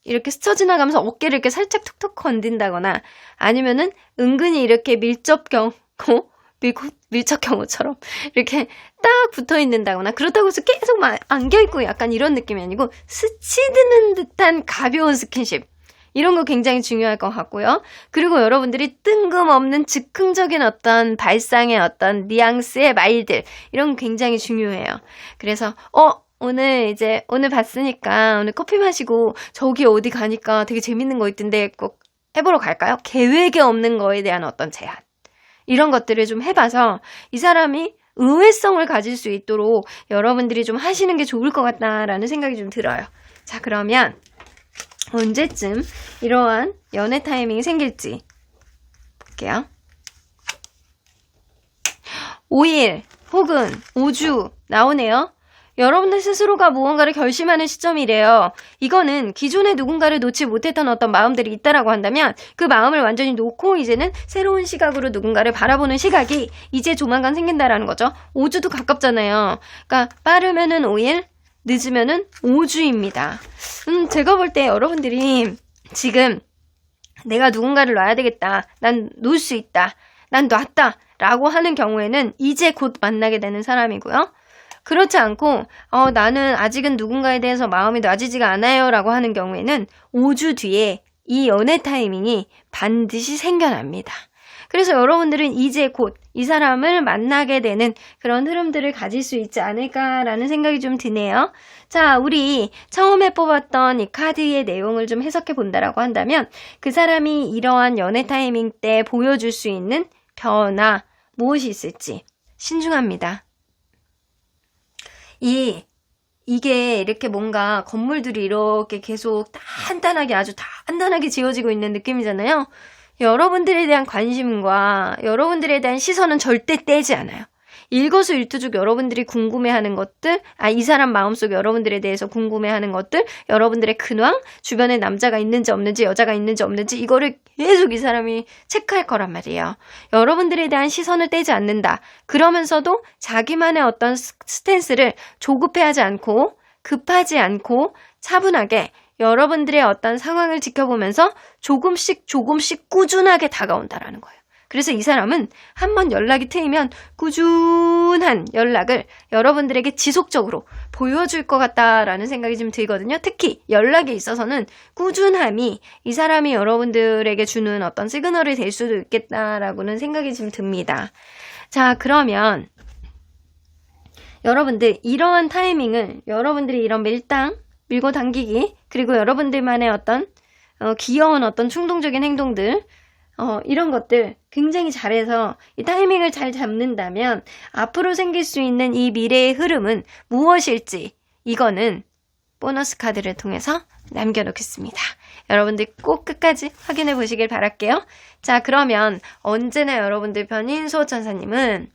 이렇게 스쳐 지나가면서 어깨를 이렇게 살짝 툭툭 건든다거나 아니면은 은근히 이렇게 밀착 경호처럼 이렇게 딱 붙어 있는다거나 그렇다고 해서 계속 막 안겨있고 약간 이런 느낌이 아니고 스치드는 듯한 가벼운 스킨십 이런 거 굉장히 중요할 것 같고요. 그리고 여러분들이 뜬금없는 즉흥적인 어떤 발상의 어떤 뉘앙스의 말들 이런 거 굉장히 중요해요. 그래서 오늘 봤으니까 오늘 커피 마시고 저기 어디 가니까 되게 재밌는 거 있던데 꼭 해보러 갈까요? 계획이 없는 거에 대한 어떤 제안. 이런 것들을 좀 해봐서 이 사람이 의외성을 가질 수 있도록 여러분들이 좀 하시는 게 좋을 것 같다라는 생각이 좀 들어요. 자, 그러면 언제쯤 이러한 연애 타이밍이 생길지 볼게요. 5일 혹은 5주 나오네요. 여러분들 스스로가 무언가를 결심하는 시점이래요. 이거는 기존에 누군가를 놓지 못했던 어떤 마음들이 있다라고 한다면 그 마음을 완전히 놓고 이제는 새로운 시각으로 누군가를 바라보는 시각이 이제 조만간 생긴다라는 거죠. 5주도 가깝잖아요. 그러니까 빠르면은 5일, 늦으면은 5주입니다. 제가 볼 때 여러분들이 지금 내가 누군가를 놔야 되겠다. 난 놓을 수 있다. 난 놨다. 라고 하는 경우에는 이제 곧 만나게 되는 사람이고요. 그렇지 않고 나는 아직은 누군가에 대해서 마음이 놔지지가 않아요 라고 하는 경우에는 5주 뒤에 이 연애 타이밍이 반드시 생겨납니다. 그래서 여러분들은 이제 곧 이 사람을 만나게 되는 그런 흐름들을 가질 수 있지 않을까라는 생각이 좀 드네요. 자, 우리 처음에 뽑았던 이 카드의 내용을 좀 해석해 본다라고 한다면 그 사람이 이러한 연애 타이밍 때 보여줄 수 있는 변화 무엇이 있을지 신중합니다. 이게 이렇게 뭔가 건물들이 이렇게 계속 단단하게 아주 단단하게 지어지고 있는 느낌이잖아요. 여러분들에 대한 관심과 여러분들에 대한 시선은 절대 떼지 않아요. 일거수일투족 여러분들이 궁금해하는 것들, 이 사람 마음속에 여러분들에 대해서 궁금해하는 것들, 여러분들의 근황, 주변에 남자가 있는지 없는지, 여자가 있는지 없는지 이거를 계속 이 사람이 체크할 거란 말이에요. 여러분들에 대한 시선을 떼지 않는다. 그러면서도 자기만의 어떤 스탠스를 조급해하지 않고 급하지 않고 차분하게 여러분들의 어떤 상황을 지켜보면서 조금씩 꾸준하게 다가온다라는 거예요. 그래서 이 사람은 한번 연락이 트이면 꾸준한 연락을 여러분들에게 지속적으로 보여줄 것 같다라는 생각이 좀 들거든요. 특히 연락에 있어서는 꾸준함이 이 사람이 여러분들에게 주는 어떤 시그널이 될 수도 있겠다라고는 생각이 좀 듭니다. 자, 그러면 여러분들 이러한 타이밍을 여러분들이 이런 밀고 당기기 그리고 여러분들만의 어떤 귀여운 어떤 충동적인 행동들 이런 것들 굉장히 잘해서 이 타이밍을 잘 잡는다면 앞으로 생길 수 있는 이 미래의 흐름은 무엇일지 이거는 보너스 카드를 통해서 남겨놓겠습니다. 여러분들 꼭 끝까지 확인해 보시길 바랄게요. 자, 그러면 언제나 여러분들 편인 수호천사님은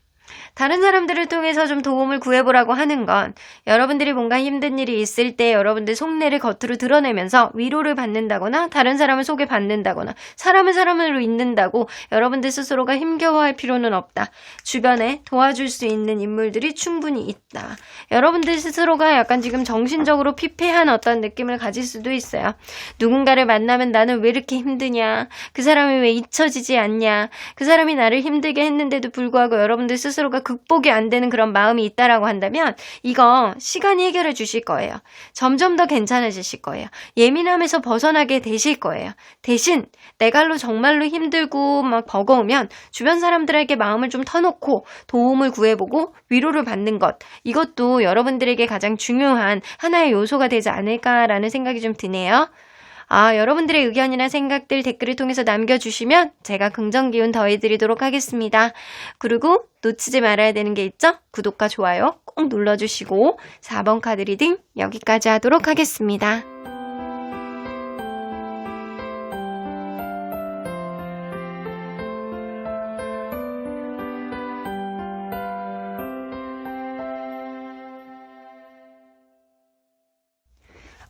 다른 사람들을 통해서 좀 도움을 구해보라고 하는 건 여러분들이 뭔가 힘든 일이 있을 때 여러분들 속내를 겉으로 드러내면서 위로를 받는다거나 다른 사람을 소개받는다거나 사람을 사람으로 있는다고 여러분들 스스로가 힘겨워할 필요는 없다. 주변에 도와줄 수 있는 인물들이 충분히 있다. 여러분들 스스로가 약간 지금 정신적으로 피폐한 어떤 느낌을 가질 수도 있어요. 누군가를 만나면 나는 왜 이렇게 힘드냐, 그 사람이 왜 잊혀지지 않냐, 그 사람이 나를 힘들게 했는데도 불구하고 여러분들 스스로가 극복이 안 되는 그런 마음이 있다라고 한다면 이거 시간이 해결해 주실 거예요. 점점 더 괜찮아지실 거예요. 예민함에서 벗어나게 되실 거예요. 대신 내갈로 정말로 힘들고 막 버거우면 주변 사람들에게 마음을 좀 터놓고 도움을 구해보고 위로를 받는 것, 이것도 여러분들에게 가장 중요한 하나의 요소가 되지 않을까라는 생각이 좀 드네요. 여러분들의 의견이나 생각들 댓글을 통해서 남겨주시면 제가 긍정 기운 더해드리도록 하겠습니다. 그리고 놓치지 말아야 되는 게 있죠? 구독과 좋아요 꼭 눌러주시고 4번 카드 리딩 여기까지 하도록 하겠습니다.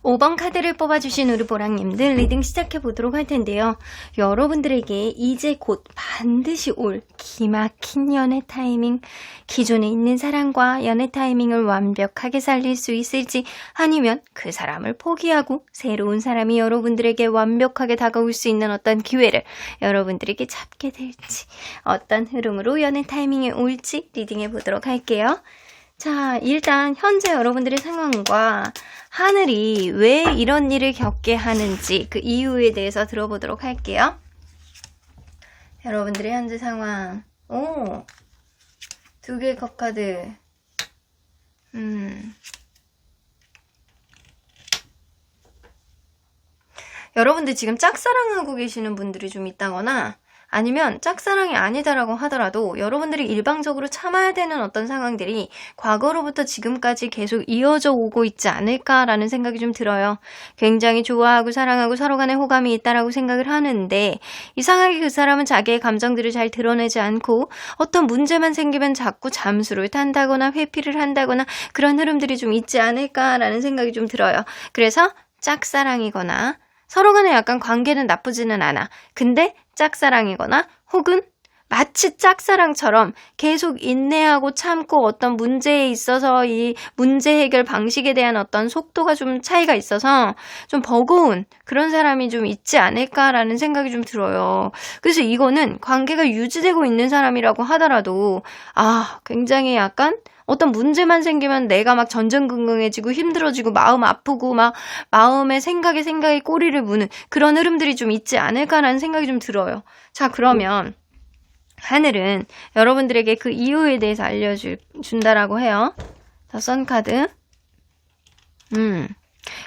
(5번) 카드를 뽑아주신 우리 보랑님들 리딩 시작해보도록 할 텐데요. 여러분들에게 이제 곧 반드시 올 기막힌 연애 타이밍, 기존에 있는 사람과 연애 타이밍을 완벽하게 살릴 수 있을지, 아니면 그 사람을 포기하고 새로운 사람이 여러분들에게 완벽하게 다가올 수 있는 어떤 기회를 여러분들에게 잡게 될지, 어떤 흐름으로 연애 타이밍에 올지 리딩해보도록 할게요. 자, 일단 현재 여러분들의 상황과 하늘이 왜 이런 일을 겪게 하는지 그 이유에 대해서 들어보도록 할게요. 여러분들의 현재 상황. 두 개의 컵 카드. 여러분들 지금 짝사랑하고 계시는 분들이 좀 있다거나 아니면 짝사랑이 아니다라고 하더라도 여러분들이 일방적으로 참아야 되는 어떤 상황들이 과거로부터 지금까지 계속 이어져 오고 있지 않을까라는 생각이 좀 들어요. 굉장히 좋아하고 사랑하고 서로 간에 호감이 있다라고 생각을 하는데 이상하게 그 사람은 자기의 감정들을 잘 드러내지 않고 어떤 문제만 생기면 자꾸 잠수를 탄다거나 회피를 한다거나 그런 흐름들이 좀 있지 않을까라는 생각이 좀 들어요. 그래서 짝사랑이거나 서로 간에 약간 관계는 나쁘지는 않아. 근데 짝사랑이거나 혹은 마치 짝사랑처럼 계속 인내하고 참고 어떤 문제에 있어서 이 문제 해결 방식에 대한 어떤 속도가 좀 차이가 있어서 좀 버거운 그런 사람이 좀 있지 않을까라는 생각이 좀 들어요. 그래서 이거는 관계가 유지되고 있는 사람이라고 하더라도 굉장히 약간 어떤 문제만 생기면 내가 막 전전긍긍해지고 힘들어지고 마음 아프고 막 마음의 생각에 꼬리를 무는 그런 흐름들이 좀 있지 않을까라는 생각이 좀 들어요. 자, 그러면 하늘은 여러분들에게 그 이유에 대해서 알려준다라고 해요. 자, 선카드.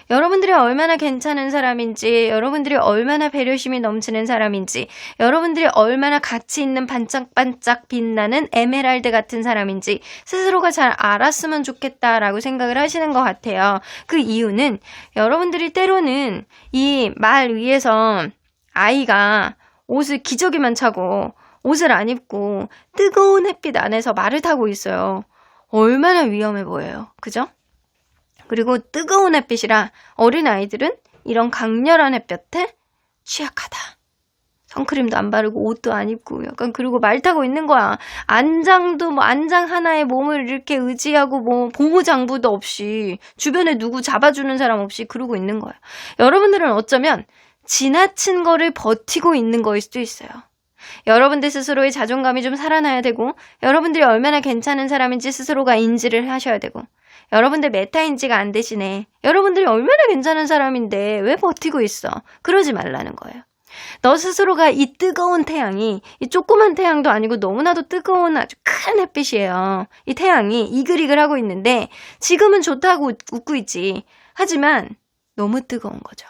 여러분들이 얼마나 괜찮은 사람인지, 여러분들이 얼마나 배려심이 넘치는 사람인지, 여러분들이 얼마나 가치 있는 반짝반짝 빛나는 에메랄드 같은 사람인지 스스로가 잘 알았으면 좋겠다라고 생각을 하시는 것 같아요. 그 이유는 여러분들이 때로는 이 말 위에서 아이가 옷을 기저귀만 차고 옷을 안 입고 뜨거운 햇빛 안에서 말을 타고 있어요. 얼마나 위험해 보여요. 그죠? 그리고 뜨거운 햇빛이라 어린아이들은 이런 강렬한 햇볕에 취약하다. 선크림도 안 바르고 옷도 안 입고 약간 그리고 말 타고 있는 거야. 안장도 안장 하나에 몸을 이렇게 의지하고 보호장구도 없이 주변에 누구 잡아주는 사람 없이 그러고 있는 거야. 여러분들은 어쩌면 지나친 거를 버티고 있는 거일 수도 있어요. 여러분들 스스로의 자존감이 좀 살아나야 되고 여러분들이 얼마나 괜찮은 사람인지 스스로가 인지를 하셔야 되고 여러분들 메타인지가 안 되시네. 여러분들이 얼마나 괜찮은 사람인데 왜 버티고 있어? 그러지 말라는 거예요. 너 스스로가 이 뜨거운 태양이 이 조그만 태양도 아니고 너무나도 뜨거운 아주 큰 햇빛이에요. 이 태양이 이글이글 하고 있는데 지금은 좋다고 웃고 있지. 하지만 너무 뜨거운 거죠.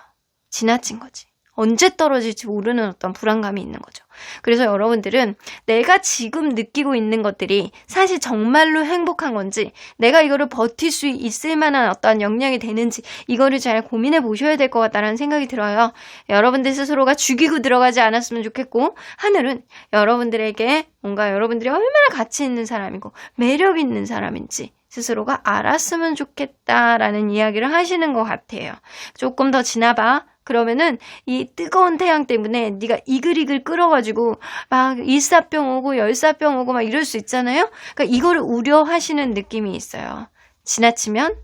지나친 거지. 언제 떨어질지 모르는 어떤 불안감이 있는 거죠. 그래서 여러분들은 내가 지금 느끼고 있는 것들이 사실 정말로 행복한 건지, 내가 이거를 버틸 수 있을 만한 어떤 역량이 되는지, 이거를 잘 고민해 보셔야 될 것 같다는 생각이 들어요. 여러분들 스스로가 죽이고 들어가지 않았으면 좋겠고, 하늘은 여러분들에게 뭔가 여러분들이 얼마나 가치 있는 사람이고 매력 있는 사람인지 스스로가 알았으면 좋겠다라는 이야기를 하시는 것 같아요. 조금 더 지나봐. 그러면은 이 뜨거운 태양 때문에 네가 이글이글 끓어가지고 막 일사병 오고 열사병 오고 막 이럴 수 있잖아요. 그러니까 이거를 우려하시는 느낌이 있어요. 지나치면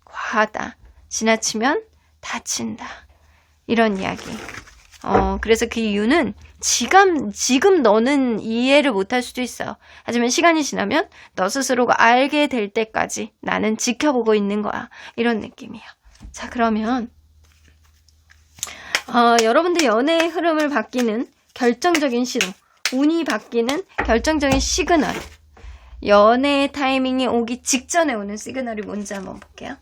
과하다. 지나치면 다친다. 이런 이야기. 그래서 그 이유는 지금 너는 이해를 못할 수도 있어요. 하지만 시간이 지나면 너 스스로가 알게 될 때까지 나는 지켜보고 있는 거야. 이런 느낌이에요. 자, 그러면 여러분들 연애의 흐름을 바뀌는 결정적인 시도, 운이 바뀌는 결정적인 시그널, 연애의 타이밍이 오기 직전에 오는 시그널이 뭔지 한번 볼게요.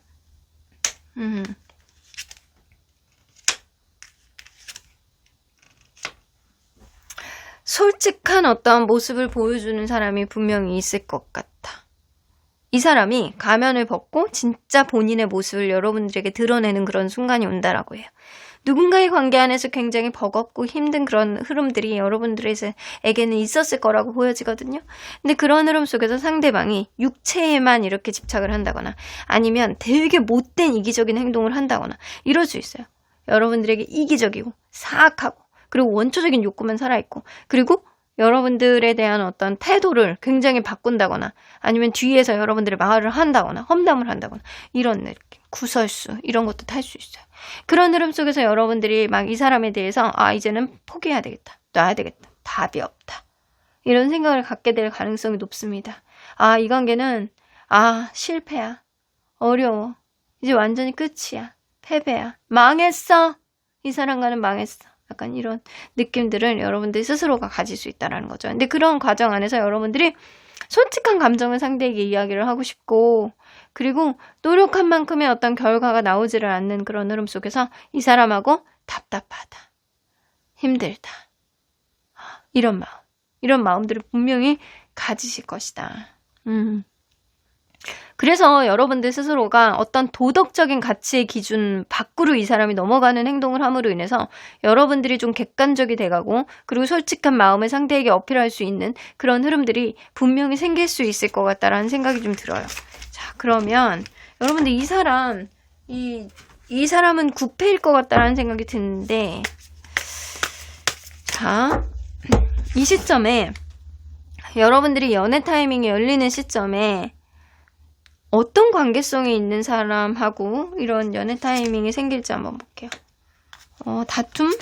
솔직한 어떠한 모습을 보여주는 사람이 분명히 있을 것 같아. 이 사람이 가면을 벗고 진짜 본인의 모습을 여러분들에게 드러내는 그런 순간이 온다라고 해요. 누군가의 관계 안에서 굉장히 버겁고 힘든 그런 흐름들이 여러분들에게는 있었을 거라고 보여지거든요. 근데 그런 흐름 속에서 상대방이 육체에만 이렇게 집착을 한다거나 아니면 되게 못된 이기적인 행동을 한다거나 이럴 수 있어요. 여러분들에게 이기적이고 사악하고 그리고 원초적인 욕구만 살아있고, 그리고 여러분들에 대한 어떤 태도를 굉장히 바꾼다거나 아니면 뒤에서 여러분들의 말을 한다거나 험담을 한다거나 이런 느낌, 구설수 이런 것도 탈 수 있어요. 그런 흐름 속에서 여러분들이 막 이 사람에 대해서 이제는 포기해야 되겠다, 놔야 되겠다, 답이 없다 이런 생각을 갖게 될 가능성이 높습니다. 이 관계는 실패야, 어려워, 이제 완전히 끝이야, 패배야, 망했어, 이 사람과는 망했어. 약간 이런 느낌들을 여러분들이 스스로가 가질 수 있다는 거죠. 근데 그런 과정 안에서 여러분들이 솔직한 감정을 상대에게 이야기를 하고 싶고, 그리고 노력한 만큼의 어떤 결과가 나오지를 않는 그런 흐름 속에서 이 사람하고 답답하다, 힘들다, 이런 마음들을 분명히 가지실 것이다. 그래서 여러분들 스스로가 어떤 도덕적인 가치의 기준 밖으로 이 사람이 넘어가는 행동을 함으로 인해서 여러분들이 좀 객관적이 돼가고, 그리고 솔직한 마음을 상대에게 어필할 수 있는 그런 흐름들이 분명히 생길 수 있을 것 같다라는 생각이 좀 들어요. 자, 그러면 여러분들 이 사람은 구패일 것 같다라는 생각이 드는데, 자, 이 시점에 여러분들이 연애 타이밍이 열리는 시점에 어떤 관계성이 있는 사람하고 이런 연애 타이밍이 생길지 한번 볼게요. 다툼?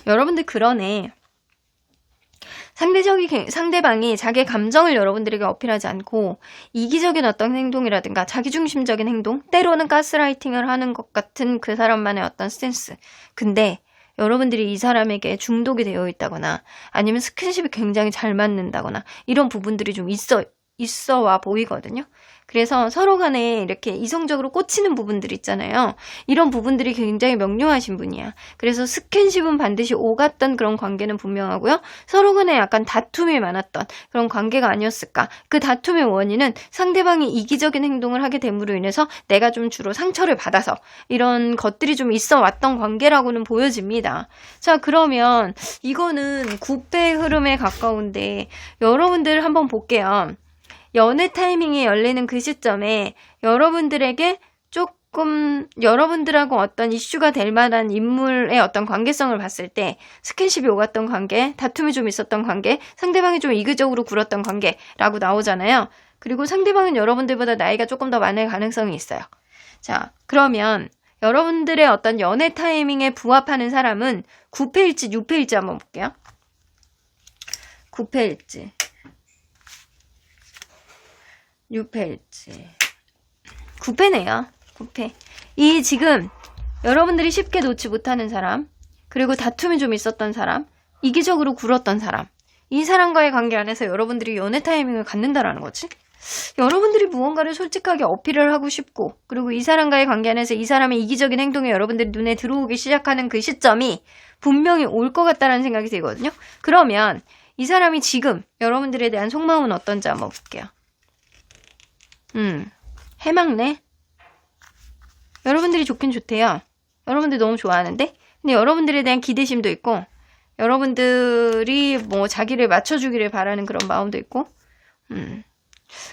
여러분들 그러네. 상대방이 자기의 감정을 여러분들에게 어필하지 않고 이기적인 어떤 행동이라든가 자기중심적인 행동, 때로는 가스라이팅을 하는 것 같은 그 사람만의 어떤 스탠스. 근데 여러분들이 이 사람에게 중독이 되어 있다거나 아니면 스킨십이 굉장히 잘 맞는다거나 이런 부분들이 좀 있어 와 보이거든요. 그래서 서로 간에 이렇게 이성적으로 꽂히는 부분들이 있잖아요. 이런 부분들이 굉장히 명료하신 분이야. 그래서 스킨십은 반드시 오갔던 그런 관계는 분명하고요. 서로 간에 약간 다툼이 많았던 그런 관계가 아니었을까. 그 다툼의 원인은 상대방이 이기적인 행동을 하게 됨으로 인해서 내가 좀 주로 상처를 받아서 이런 것들이 좀 있어 왔던 관계라고는 보여집니다. 자, 그러면 이거는 구패의 흐름에 가까운데 여러분들 한번 볼게요. 연애 타이밍이 열리는 그 시점에 여러분들에게 조금 여러분들하고 어떤 이슈가 될 만한 인물의 어떤 관계성을 봤을 때 스킨십이 오갔던 관계, 다툼이 좀 있었던 관계, 상대방이 좀 이기적으로 굴었던 관계라고 나오잖아요. 그리고 상대방은 여러분들보다 나이가 조금 더 많을 가능성이 있어요. 자, 그러면 여러분들의 어떤 연애 타이밍에 부합하는 사람은 9패일지 6패일지 한번 볼게요. 9패일지 6패일지 9패네요. 9패. 이 지금 여러분들이 쉽게 놓지 못하는 사람, 그리고 다툼이 좀 있었던 사람, 이기적으로 굴었던 사람, 이 사람과의 관계 안에서 여러분들이 연애 타이밍을 갖는다라는 거지. 여러분들이 무언가를 솔직하게 어필을 하고 싶고, 그리고 이 사람과의 관계 안에서 이 사람의 이기적인 행동이 여러분들이 눈에 들어오기 시작하는 그 시점이 분명히 올 것 같다라는 생각이 들거든요. 그러면 이 사람이 지금 여러분들에 대한 속마음은 어떤지 한번 볼게요. 해맑네. 여러분들이 좋긴 좋대요. 여러분들 너무 좋아하는데, 근데 여러분들에 대한 기대심도 있고, 여러분들이 뭐 자기를 맞춰주기를 바라는 그런 마음도 있고,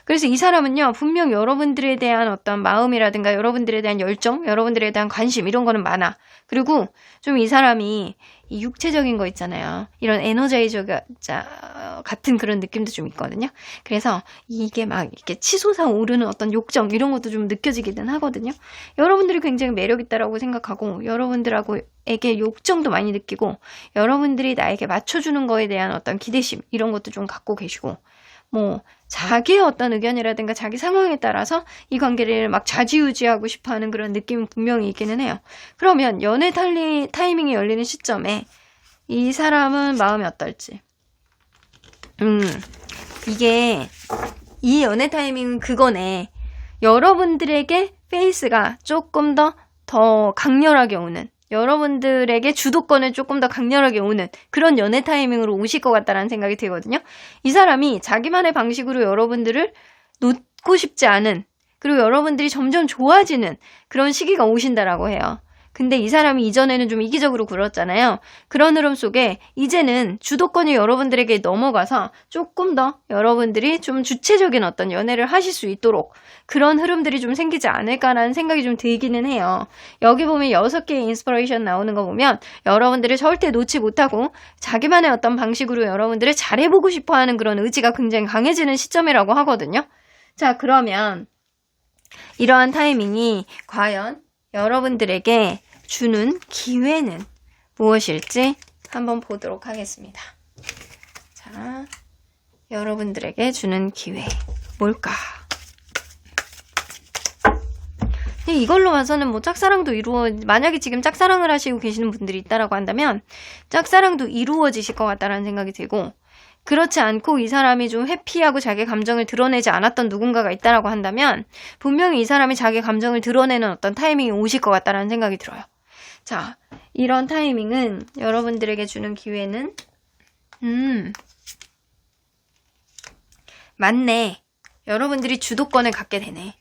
그래서 이 사람은요, 분명 여러분들에 대한 어떤 마음이라든가 여러분들에 대한 열정, 여러분들에 대한 관심 이런 거는 많아. 그리고 좀 이 사람이 이 육체적인 거 있잖아요. 이런 에너자이저 같은 그런 느낌도 좀 있거든요. 그래서 이게 막 이렇게 치솟아 오르는 어떤 욕정 이런 것도 좀 느껴지기는 하거든요. 여러분들이 굉장히 매력 있다라고 생각하고 여러분들에게 욕정도 많이 느끼고 여러분들이 나에게 맞춰주는 거에 대한 어떤 기대심 이런 것도 좀 갖고 계시고 뭐 자기의 어떤 의견이라든가 자기 상황에 따라서 이 관계를 막 좌지우지하고 싶어하는 그런 느낌은 분명히 있기는 해요. 그러면 연애 타이밍이 열리는 시점에 이 사람은 마음이 어떨지. 이게 이 연애 타이밍은 그거네. 여러분들에게 페이스가 조금 더 강렬하게 오는, 여러분들에게 주도권을 조금 더 강렬하게 오는 그런 연애 타이밍으로 오실 것 같다라는 생각이 들거든요. 이 사람이 자기만의 방식으로 여러분들을 놓고 싶지 않은, 그리고 여러분들이 점점 좋아지는 그런 시기가 오신다라고 해요. 근데 이 사람이 이전에는 좀 이기적으로 굴었잖아요. 그런 흐름 속에 이제는 주도권이 여러분들에게 넘어가서 조금 더 여러분들이 좀 주체적인 어떤 연애를 하실 수 있도록 그런 흐름들이 좀 생기지 않을까라는 생각이 좀 들기는 해요. 여기 보면 6개의 인스피레이션 나오는 거 보면 여러분들을 절대 놓지 못하고 자기만의 어떤 방식으로 여러분들을 잘해보고 싶어하는 그런 의지가 굉장히 강해지는 시점이라고 하거든요. 자, 그러면 이러한 타이밍이 과연 여러분들에게 주는 기회는 무엇일지 한번 보도록 하겠습니다. 자, 여러분들에게 주는 기회 뭘까? 이걸로 봐서는 뭐 짝사랑도 만약에 지금 짝사랑을 하시고 계시는 분들이 있다라고 한다면 짝사랑도 이루어지실 것 같다라는 생각이 들고, 그렇지 않고 이 사람이 좀 회피하고 자기 감정을 드러내지 않았던 누군가가 있다라고 한다면 분명히 이 사람이 자기 감정을 드러내는 어떤 타이밍이 오실 것 같다라는 생각이 들어요. 자, 이런 타이밍은 여러분들에게 주는 기회는 맞네. 여러분들이 주도권을 갖게 되네.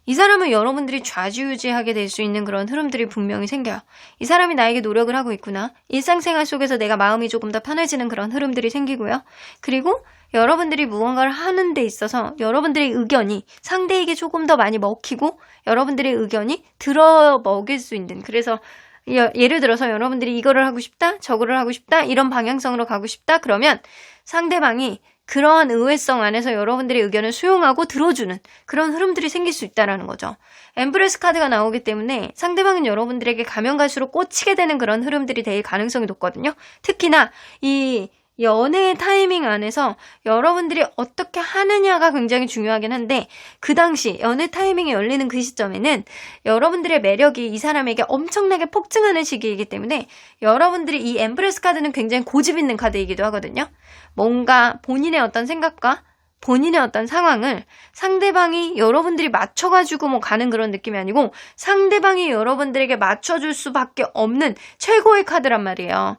이 사람은 여러분들이 좌지우지하게 될 수 있는 그런 흐름들이 분명히 생겨요. 이 사람이 나에게 노력을 하고 있구나. 일상생활 속에서 내가 마음이 조금 더 편해지는 그런 흐름들이 생기고요. 그리고 여러분들이 무언가를 하는 데 있어서 여러분들의 의견이 상대에게 조금 더 많이 먹히고 여러분들의 의견이 들어먹일 수 있는, 그래서 예를 들어서 여러분들이 이거를 하고 싶다, 저거를 하고 싶다, 이런 방향성으로 가고 싶다, 그러면 상대방이 그런 의외성 안에서 여러분들의 의견을 수용하고 들어주는 그런 흐름들이 생길 수 있다는 거죠. 엠프레스 카드가 나오기 때문에 상대방은 여러분들에게 가면 갈수록 꽂히게 되는 그런 흐름들이 될 가능성이 높거든요. 특히나 이 연애 타이밍 안에서 여러분들이 어떻게 하느냐가 굉장히 중요하긴 한데, 그 당시 연애 타이밍이 열리는 그 시점에는 여러분들의 매력이 이 사람에게 엄청나게 폭증하는 시기이기 때문에 여러분들이 이 엠프레스 카드는 굉장히 고집 있는 카드이기도 하거든요. 뭔가 본인의 어떤 생각과 본인의 어떤 상황을 상대방이 여러분들이 맞춰가지고 뭐 가는 그런 느낌이 아니고 상대방이 여러분들에게 맞춰줄 수밖에 없는 최고의 카드란 말이에요.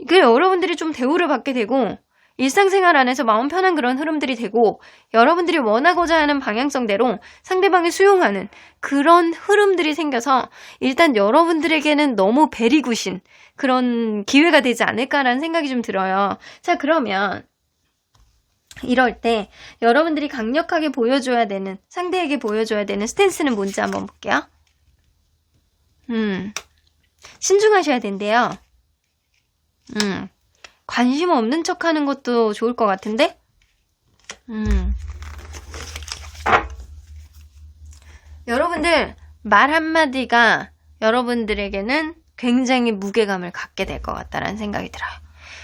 그 여러분들이 좀 대우를 받게 되고 일상생활 안에서 마음 편한 그런 흐름들이 되고 여러분들이 원하고자 하는 방향성대로 상대방이 수용하는 그런 흐름들이 생겨서 일단 여러분들에게는 너무 베리굿인 그런 기회가 되지 않을까라는 생각이 좀 들어요. 자, 그러면 이럴 때 여러분들이 강력하게 보여줘야 되는, 상대에게 보여줘야 되는 스탠스는 뭔지 한번 볼게요. 신중하셔야 된대요. 관심 없는 척 하는 것도 좋을 것 같은데? 여러분들 말 한마디가 여러분들에게는 굉장히 무게감을 갖게 될 것 같다는 생각이 들어요.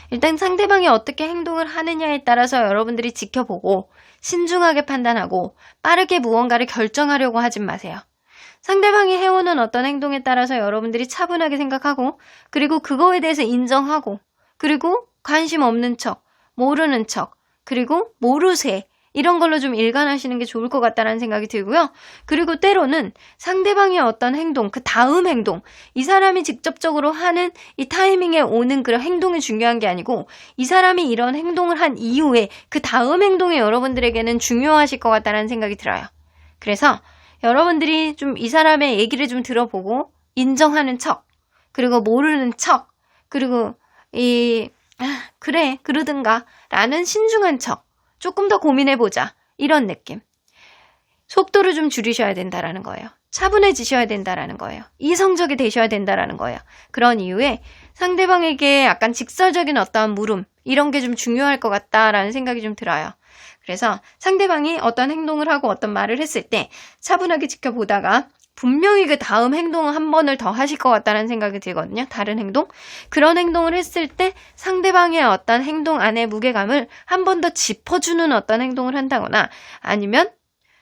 일단 상대방이 어떻게 행동을 하느냐에 따라서 여러분들이 지켜보고 신중하게 판단하고 빠르게 무언가를 결정하려고 하지 마세요. 상대방이 해오는 어떤 행동에 따라서 여러분들이 차분하게 생각하고, 그리고 그거에 대해서 인정하고, 그리고 관심 없는 척, 모르는 척, 그리고 모르쇠 이런 걸로 좀 일관하시는 게 좋을 것 같다는 생각이 들고요. 그리고 때로는 상대방의 어떤 행동, 그 다음 행동, 이 사람이 직접적으로 하는 이 타이밍에 오는 그런 행동이 중요한 게 아니고 이 사람이 이런 행동을 한 이후에 그 다음 행동이 여러분들에게는 중요하실 것 같다는 생각이 들어요. 그래서 여러분들이 좀 이 사람의 얘기를 좀 들어보고 인정하는 척, 그리고 모르는 척, 그리고 그래, 그러든가 라는 신중한 척, 조금 더 고민해보자 이런 느낌. 속도를 좀 줄이셔야 된다라는 거예요. 차분해지셔야 된다라는 거예요. 이성적이 되셔야 된다라는 거예요. 그런 이유에 상대방에게 약간 직설적인 어떠한 물음 이런 게 좀 중요할 것 같다라는 생각이 좀 들어요. 그래서 상대방이 어떤 행동을 하고 어떤 말을 했을 때 차분하게 지켜보다가 분명히 그 다음 행동을 한 번을 더 하실 것 같다는 생각이 들거든요. 다른 행동. 그런 행동을 했을 때 상대방의 어떤 행동 안에 무게감을 한 번 더 짚어주는 어떤 행동을 한다거나 아니면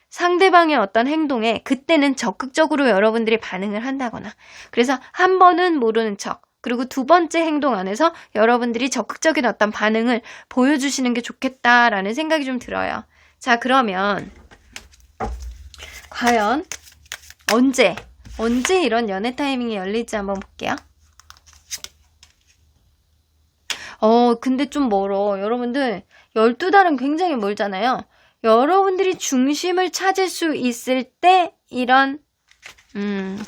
상대방의 어떤 행동에 그때는 적극적으로 여러분들이 반응을 한다거나 그래서 한 번은 모르는 척 그리고 두 번째 행동 안에서 여러분들이 적극적인 어떤 반응을 보여주시는 게 좋겠다라는 생각이 좀 들어요. 자, 그러면 과연 언제 이런 연애 타이밍이 열릴지 한번 볼게요. 근데 좀 멀어. 여러분들 12달은 굉장히 멀잖아요. 여러분들이 중심을 찾을 수 있을 때 이런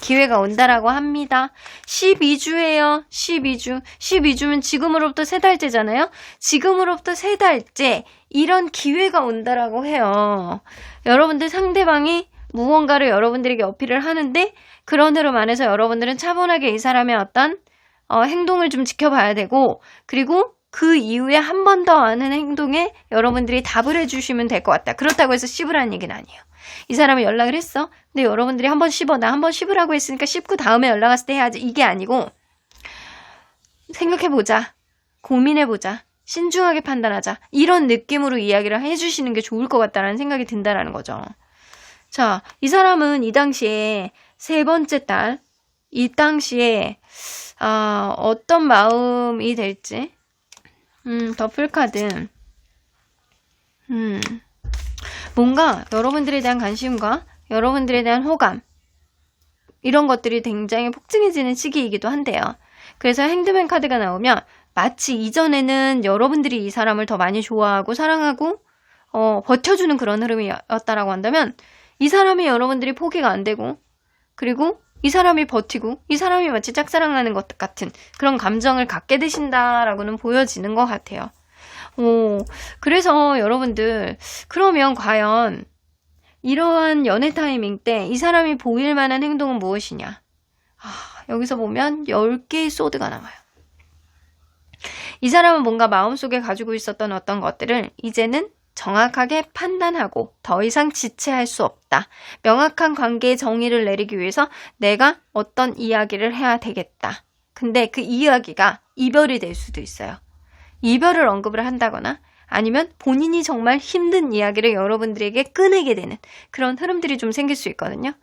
기회가 온다라고 합니다. 12주예요. 12주. 12주면 지금으로부터 3달째잖아요. 지금으로부터 3달째 이런 기회가 온다라고 해요. 여러분들 상대방이 무언가를 여러분들에게 어필을 하는데 그런 흐름 안에서 여러분들은 차분하게 이 사람의 어떤 행동을 좀 지켜봐야 되고 그리고 그 이후에 한 번 더 하는 행동에 여러분들이 답을 해주시면 될 것 같다. 그렇다고 해서 씹으라는 얘기는 아니에요. 이 사람이 연락을 했어. 근데 여러분들이 한번 씹어. 나 한번 씹으라고 했으니까 씹고 다음에 연락 왔을 때 해야지. 이게 아니고 생각해보자. 고민해보자. 신중하게 판단하자. 이런 느낌으로 이야기를 해주시는 게 좋을 것 같다는 생각이 든다라는 거죠. 자, 이 사람은 이 당시에 세 번째 딸, 이 당시에 어떤 마음이 될지 더풀카드 뭔가 여러분들에 대한 관심과 여러분들에 대한 호감 이런 것들이 굉장히 폭증해지는 시기이기도 한데요. 그래서 핸드맨 카드가 나오면 마치 이전에는 여러분들이 이 사람을 더 많이 좋아하고 사랑하고 버텨주는 그런 흐름이었다라고 한다면 이 사람이 여러분들이 포기가 안 되고 그리고 이 사람이 버티고 이 사람이 마치 짝사랑하는 것 같은 그런 감정을 갖게 되신다라고는 보여지는 것 같아요. 그래서 여러분들 그러면 과연 이러한 연애 타이밍 때 이 사람이 보일 만한 행동은 무엇이냐? 여기서 보면 10개의 소드가 나와요. 이 사람은 뭔가 마음속에 가지고 있었던 어떤 것들을 이제는 정확하게 판단하고 더 이상 지체할 수 없다. 명확한 관계의 정의를 내리기 위해서 내가 어떤 이야기를 해야 되겠다. 근데 그 이야기가 이별이 될 수도 있어요. 이별을 언급을 한다거나 아니면 본인이 정말 힘든 이야기를 여러분들에게 꺼내게 되는 그런 흐름들이 좀 생길 수 있거든요.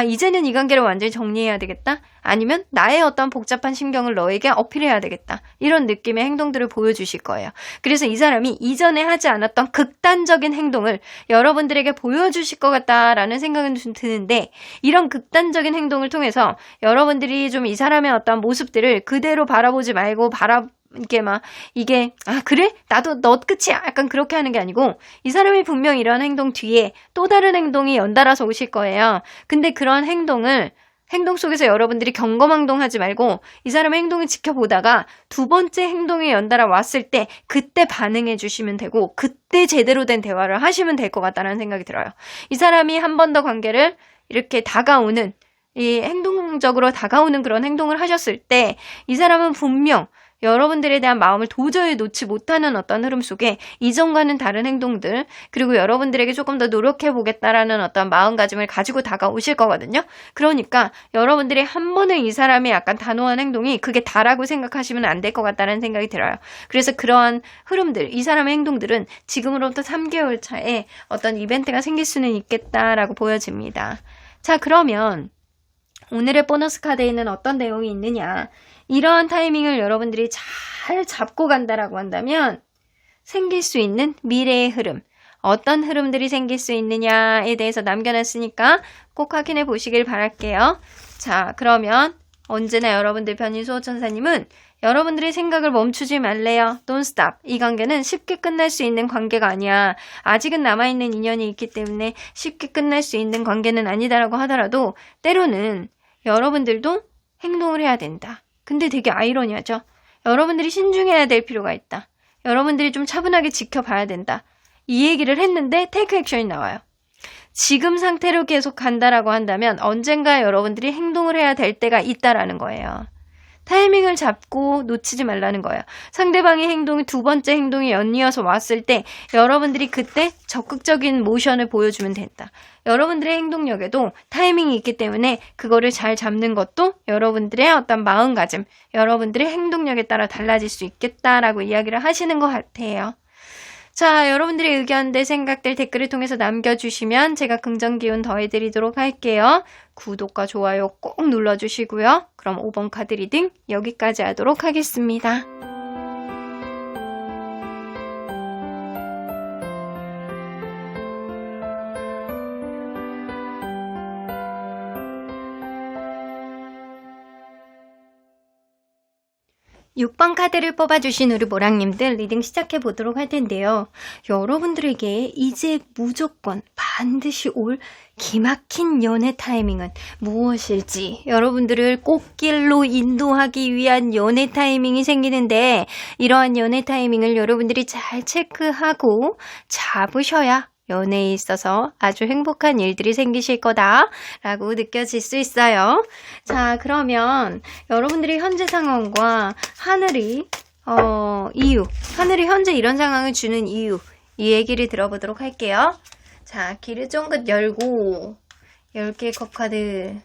이제는 이 관계를 완전히 정리해야 되겠다. 아니면 나의 어떤 복잡한 심경을 너에게 어필해야 되겠다. 이런 느낌의 행동들을 보여주실 거예요. 그래서 이 사람이 이전에 하지 않았던 극단적인 행동을 여러분들에게 보여주실 것 같다라는 생각은 좀 드는데 이런 극단적인 행동을 통해서 여러분들이 좀 이 사람의 어떤 모습들을 그대로 바라보지 말고 그래? 나도 너 끝이야. 약간 그렇게 하는 게 아니고 이 사람이 분명 이런 행동 뒤에 또 다른 행동이 연달아서 오실 거예요. 근데 그런 행동 속에서 여러분들이 경거망동하지 말고 이 사람의 행동을 지켜보다가 두 번째 행동이 연달아 왔을 때 그때 반응해 주시면 되고 그때 제대로 된 대화를 하시면 될 것 같다는 생각이 들어요. 이 사람이 한 번 더 관계를 이렇게 다가오는 이 행동적으로 다가오는 그런 행동을 하셨을 때 이 사람은 분명 여러분들에 대한 마음을 도저히 놓지 못하는 어떤 흐름 속에 이전과는 다른 행동들 그리고 여러분들에게 조금 더 노력해보겠다라는 어떤 마음가짐을 가지고 다가오실 거거든요. 그러니까 여러분들이 한 번에 이 사람의 약간 단호한 행동이 그게 다라고 생각하시면 안 될 것 같다는 생각이 들어요. 그래서 그러한 흐름들, 이 사람의 행동들은 지금으로부터 3개월 차에 어떤 이벤트가 생길 수는 있겠다라고 보여집니다. 자, 그러면 오늘의 보너스 카드에는 어떤 내용이 있느냐? 이러한 타이밍을 여러분들이 잘 잡고 간다라고 한다면 생길 수 있는 미래의 흐름, 어떤 흐름들이 생길 수 있느냐에 대해서 남겨놨으니까 꼭 확인해 보시길 바랄게요. 자, 그러면 언제나 여러분들 변인수호천사님은 여러분들의 생각을 멈추지 말래요. Don't stop. 이 관계는 쉽게 끝날 수 있는 관계가 아니야. 아직은 남아있는 인연이 있기 때문에 쉽게 끝날 수 있는 관계는 아니다라고 하더라도 때로는 여러분들도 행동을 해야 된다. 근데 되게 아이러니하죠. 여러분들이 신중해야 될 필요가 있다. 여러분들이 좀 차분하게 지켜봐야 된다. 이 얘기를 했는데 테이크 액션이 나와요. 지금 상태로 계속 간다라고 한다면 언젠가 여러분들이 행동을 해야 될 때가 있다라는 거예요. 타이밍을 잡고 놓치지 말라는 거예요. 상대방의 행동이 두 번째 행동이 연이어서 왔을 때 여러분들이 그때 적극적인 모션을 보여주면 된다. 여러분들의 행동력에도 타이밍이 있기 때문에 그거를 잘 잡는 것도 여러분들의 어떤 마음가짐, 여러분들의 행동력에 따라 달라질 수 있겠다라고 이야기를 하시는 것 같아요. 자, 여러분들의 의견들, 생각들 댓글을 통해서 남겨주시면 제가 긍정기운 더해드리도록 할게요. 구독과 좋아요 꼭 눌러주시고요. 그럼 5번 카드 리딩 여기까지 하도록 하겠습니다. 6번 카드를 뽑아주신 우리 모랑님들 리딩 시작해 보도록 할 텐데요. 여러분들에게 이제 무조건 반드시 올 기막힌 연애 타이밍은 무엇일지 여러분들을 꽃길로 인도하기 위한 연애 타이밍이 생기는데 이러한 연애 타이밍을 여러분들이 잘 체크하고 잡으셔야 연애에 있어서 아주 행복한 일들이 생기실 거다라고 느껴질 수 있어요. 자, 그러면 여러분들의 현재 상황과 하늘이 하늘이 현재 이런 상황을 주는 이유, 이 얘기를 들어보도록 할게요. 자, 길을 쫑긋 열고 10개의 컵 카드.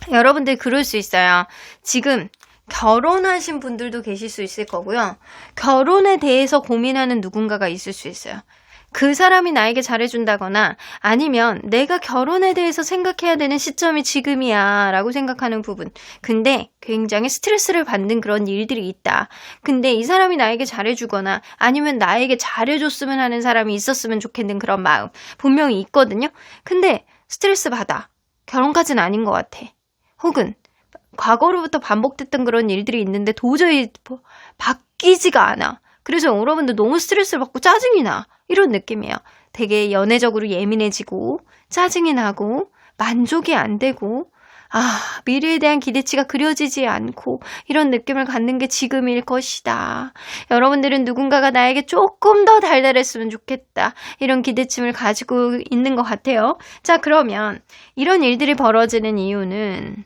여러분들 그럴 수 있어요. 지금 결혼하신 분들도 계실 수 있을 거고요. 결혼에 대해서 고민하는 누군가가 있을 수 있어요. 그 사람이 나에게 잘해준다거나 아니면 내가 결혼에 대해서 생각해야 되는 시점이 지금이야 라고 생각하는 부분. 근데 굉장히 스트레스를 받는 그런 일들이 있다. 근데 이 사람이 나에게 잘해주거나 아니면 나에게 잘해줬으면 하는 사람이 있었으면 좋겠는 그런 마음 분명히 있거든요. 근데 스트레스 받아. 결혼까지는 아닌 것 같아. 혹은 과거로부터 반복됐던 그런 일들이 있는데 도저히 바뀌지가 않아. 그래서 여러분들 너무 스트레스를 받고 짜증이 나. 이런 느낌이에요. 되게 연애적으로 예민해지고 짜증이 나고 만족이 안 되고 미래에 대한 기대치가 그려지지 않고 이런 느낌을 갖는 게 지금일 것이다. 여러분들은 누군가가 나에게 조금 더 달달했으면 좋겠다. 이런 기대침을 가지고 있는 것 같아요. 자, 그러면 이런 일들이 벌어지는 이유는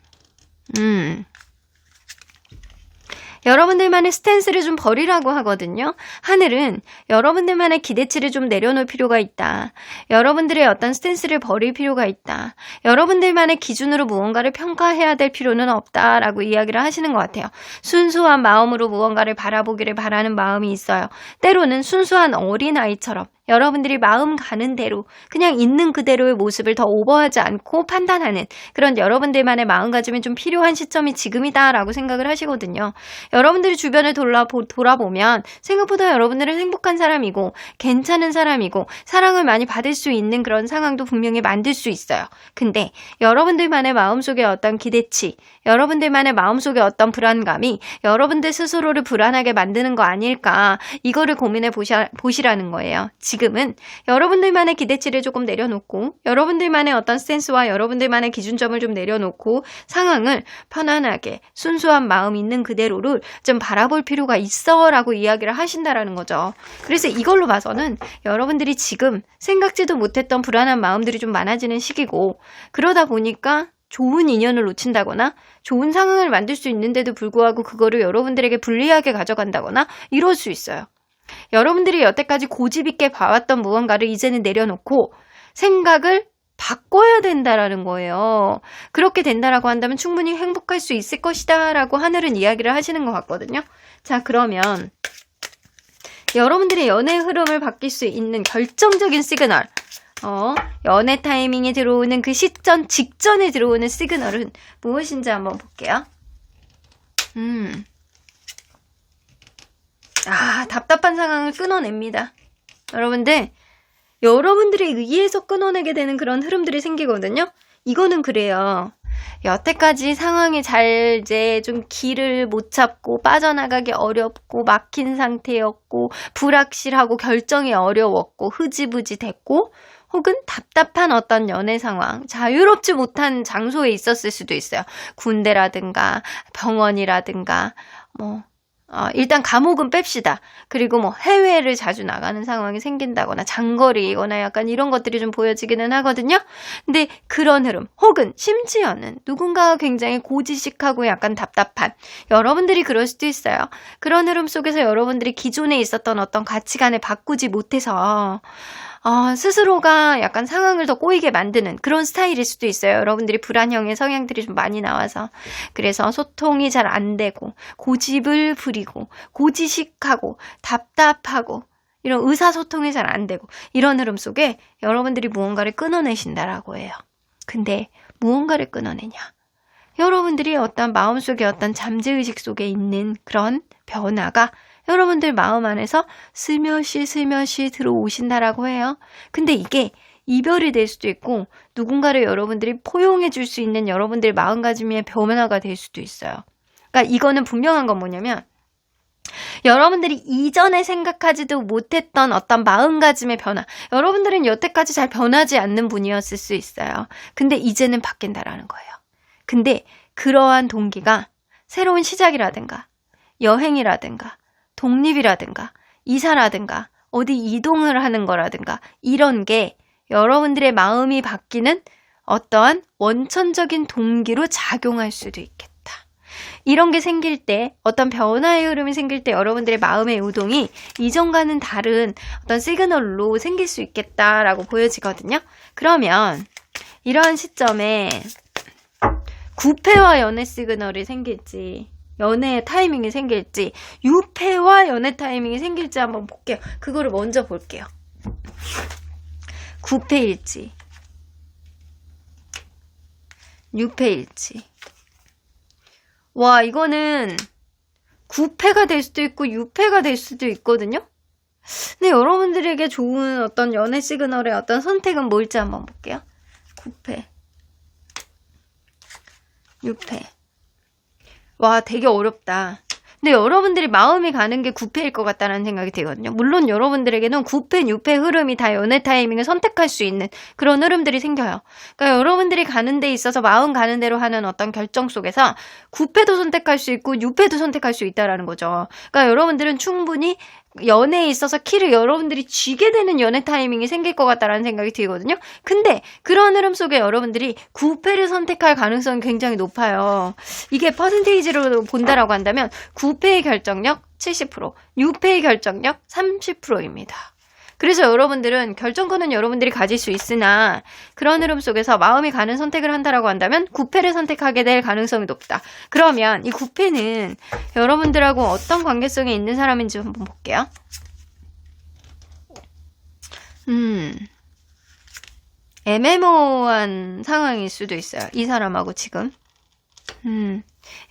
여러분들만의 스탠스를 좀 버리라고 하거든요. 하늘은 여러분들만의 기대치를 좀 내려놓을 필요가 있다. 여러분들의 어떤 스탠스를 버릴 필요가 있다. 여러분들만의 기준으로 무언가를 평가해야 될 필요는 없다라고 이야기를 하시는 것 같아요. 순수한 마음으로 무언가를 바라보기를 바라는 마음이 있어요. 때로는 순수한 어린아이처럼 여러분들이 마음 가는 대로 그냥 있는 그대로의 모습을 더 오버하지 않고 판단하는 그런 여러분들만의 마음가짐이 좀 필요한 시점이 지금이다라고 생각을 하시거든요. 여러분들이 주변을 돌아보면 생각보다 여러분들은 행복한 사람이고 괜찮은 사람이고 사랑을 많이 받을 수 있는 그런 상황도 분명히 만들 수 있어요. 근데 여러분들만의 마음속에 어떤 기대치, 여러분들만의 마음속에 어떤 불안감이 여러분들 스스로를 불안하게 만드는 거 아닐까 이거를 고민해 보시라는 거예요. 지금은 여러분들만의 기대치를 조금 내려놓고 여러분들만의 어떤 스탠스와 여러분들만의 기준점을 좀 내려놓고 상황을 편안하게 순수한 마음 있는 그대로를 좀 바라볼 필요가 있어 라고 이야기를 하신다라는 거죠. 그래서 이걸로 봐서는 여러분들이 지금 생각지도 못했던 불안한 마음들이 좀 많아지는 시기고 그러다 보니까 좋은 인연을 놓친다거나 좋은 상황을 만들 수 있는데도 불구하고 그거를 여러분들에게 불리하게 가져간다거나 이럴 수 있어요. 여러분들이 여태까지 고집 있게 봐왔던 무언가를 이제는 내려놓고 생각을 바꿔야 된다라는 거예요. 그렇게 된다라고 한다면 충분히 행복할 수 있을 것이다 라고 하늘은 이야기를 하시는 것 같거든요. 자, 그러면 여러분들의 연애 흐름을 바뀔 수 있는 결정적인 시그널 연애 타이밍에 들어오는 그 시점 직전에 들어오는 시그널은 무엇인지 한번 볼게요. 답답한 상황을 끊어냅니다. 여러분들, 여러분들에 의해서 끊어내게 되는 그런 흐름들이 생기거든요. 이거는 그래요. 여태까지 상황이 잘 이제 좀 길을 못 잡고 빠져나가기 어렵고 막힌 상태였고 불확실하고 결정이 어려웠고 흐지부지 됐고 혹은 답답한 어떤 연애 상황, 자유롭지 못한 장소에 있었을 수도 있어요. 군대라든가 병원이라든가 일단 감옥은 뺍시다. 그리고 해외를 자주 나가는 상황이 생긴다거나 장거리거나 약간 이런 것들이 좀 보여지기는 하거든요. 근데 그런 흐름 혹은 심지어는 누군가가 굉장히 고지식하고 약간 답답한 여러분들이 그럴 수도 있어요. 그런 흐름 속에서 여러분들이 기존에 있었던 어떤 가치관을 바꾸지 못해서 스스로가 약간 상황을 더 꼬이게 만드는 그런 스타일일 수도 있어요. 여러분들이 불안형의 성향들이 좀 많이 나와서. 그래서 소통이 잘 안 되고 고집을 부리고 고지식하고 답답하고 이런 의사소통이 잘 안 되고 이런 흐름 속에 여러분들이 무언가를 끊어내신다라고 해요. 근데 무언가를 끊어내냐? 여러분들이 어떤 마음속에 어떤 잠재의식 속에 있는 그런 변화가 여러분들 마음 안에서 스며시 들어오신다라고 해요. 근데 이게 이별이 될 수도 있고 누군가를 여러분들이 포용해 줄 수 있는 여러분들 마음가짐의 변화가 될 수도 있어요. 그러니까 이거는 분명한 건 뭐냐면 여러분들이 이전에 생각하지도 못했던 어떤 마음가짐의 변화. 여러분들은 여태까지 잘 변하지 않는 분이었을 수 있어요. 근데 이제는 바뀐다라는 거예요. 근데 그러한 동기가 새로운 시작이라든가 여행이라든가 독립이라든가 이사라든가 어디 이동을 하는 거라든가 이런 게 여러분들의 마음이 바뀌는 어떠한 원천적인 동기로 작용할 수도 있겠다. 이런 게 생길 때 어떤 변화의 흐름이 생길 때 여러분들의 마음의 우동이 이전과는 다른 어떤 시그널로 생길 수 있겠다라고 보여지거든요. 그러면 이러한 시점에 구패와 연애 시그널이 생길지 연애의 타이밍이 생길지 유패와 연애 타이밍이 생길지 한번 볼게요. 그거를 먼저 볼게요. 구패일지 유패일지. 와, 이거는 구패가 될 수도 있고 유패가 될 수도 있거든요. 근데 여러분들에게 좋은 어떤 연애 시그널의 어떤 선택은 뭘지 한번 볼게요. 구패 유패. 와, 되게 어렵다. 근데 여러분들이 마음이 가는 게 구패일 것 같다는 생각이 들거든요. 물론 여러분들에게는 구패, 유패 흐름이 다 연애 타이밍을 선택할 수 있는 그런 흐름들이 생겨요. 그러니까 여러분들이 가는 데 있어서 마음 가는 대로 하는 어떤 결정 속에서 구패도 선택할 수 있고 유패도 선택할 수 있다라는 거죠. 그러니까 여러분들은 충분히 연애에 있어서 키를 여러분들이 쥐게 되는 연애 타이밍이 생길 것 같다라는 생각이 들거든요. 근데 그런 흐름 속에 여러분들이 구패를 선택할 가능성이 굉장히 높아요. 이게 퍼센테이지로 본다라고 한다면 구패의 결정력 70%, 유패의 결정력 30%입니다. 그래서 여러분들은 결정권은 여러분들이 가질 수 있으나 그런 흐름 속에서 마음이 가는 선택을 한다라고 한다면 구패를 선택하게 될 가능성이 높다. 그러면 이 구패는 여러분들하고 어떤 관계성에 있는 사람인지 한번 볼게요. 애매모호한 상황일 수도 있어요. 이 사람하고 지금.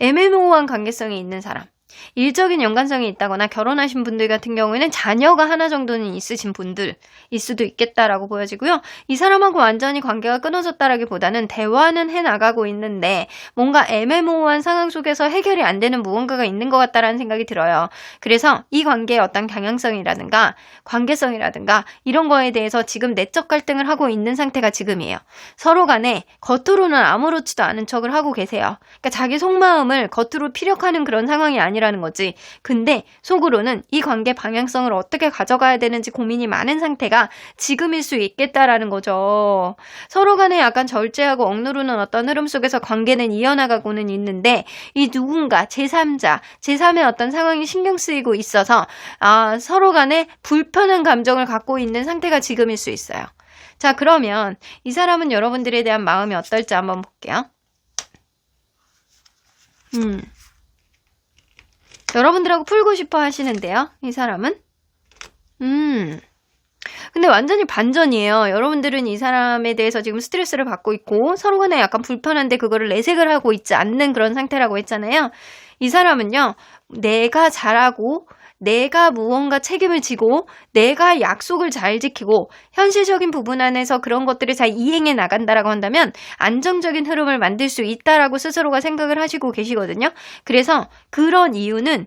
애매모호한 관계성이 있는 사람. 일적인 연관성이 있다거나 결혼하신 분들 같은 경우에는 자녀가 하나 정도는 있으신 분들일 수도 있겠다라고 보여지고요. 이 사람하고 완전히 관계가 끊어졌다라기보다는 대화는 해나가고 있는데 뭔가 애매모호한 상황 속에서 해결이 안 되는 무언가가 있는 것 같다라는 생각이 들어요. 그래서 이 관계의 어떤 방향성이라든가 관계성이라든가 이런 거에 대해서 지금 내적 갈등을 하고 있는 상태가 지금이에요. 서로 간에 겉으로는 아무렇지도 않은 척을 하고 계세요. 그러니까 자기 속마음을 겉으로 피력하는 그런 상황이 아니라는 거지. 근데 속으로는 이 관계 방향성을 어떻게 가져가야 되는지 고민이 많은 상태가 지금일 수 있겠다라는 거죠. 서로 간에 약간 절제하고 억누르는 어떤 흐름 속에서 관계는 이어나가고는 있는데 이 누군가 제3자, 제3의 어떤 상황이 신경 쓰이고 있어서 서로 간에 불편한 감정을 갖고 있는 상태가 지금일 수 있어요. 자, 그러면 이 사람은 여러분들에 대한 마음이 어떨지 한번 볼게요. 여러분들하고 풀고 싶어 하시는데요. 이 사람은 근데 완전히 반전이에요. 여러분들은 이 사람에 대해서 지금 스트레스를 받고 있고 서로 간에 약간 불편한데 그거를 내색을 하고 있지 않는 그런 상태라고 했잖아요. 이 사람은요. 내가 잘하고 내가 무언가 책임을 지고 내가 약속을 잘 지키고 현실적인 부분 안에서 그런 것들을 잘 이행해 나간다라고 한다면 안정적인 흐름을 만들 수 있다라고 스스로가 생각을 하시고 계시거든요. 그래서 그런 이유는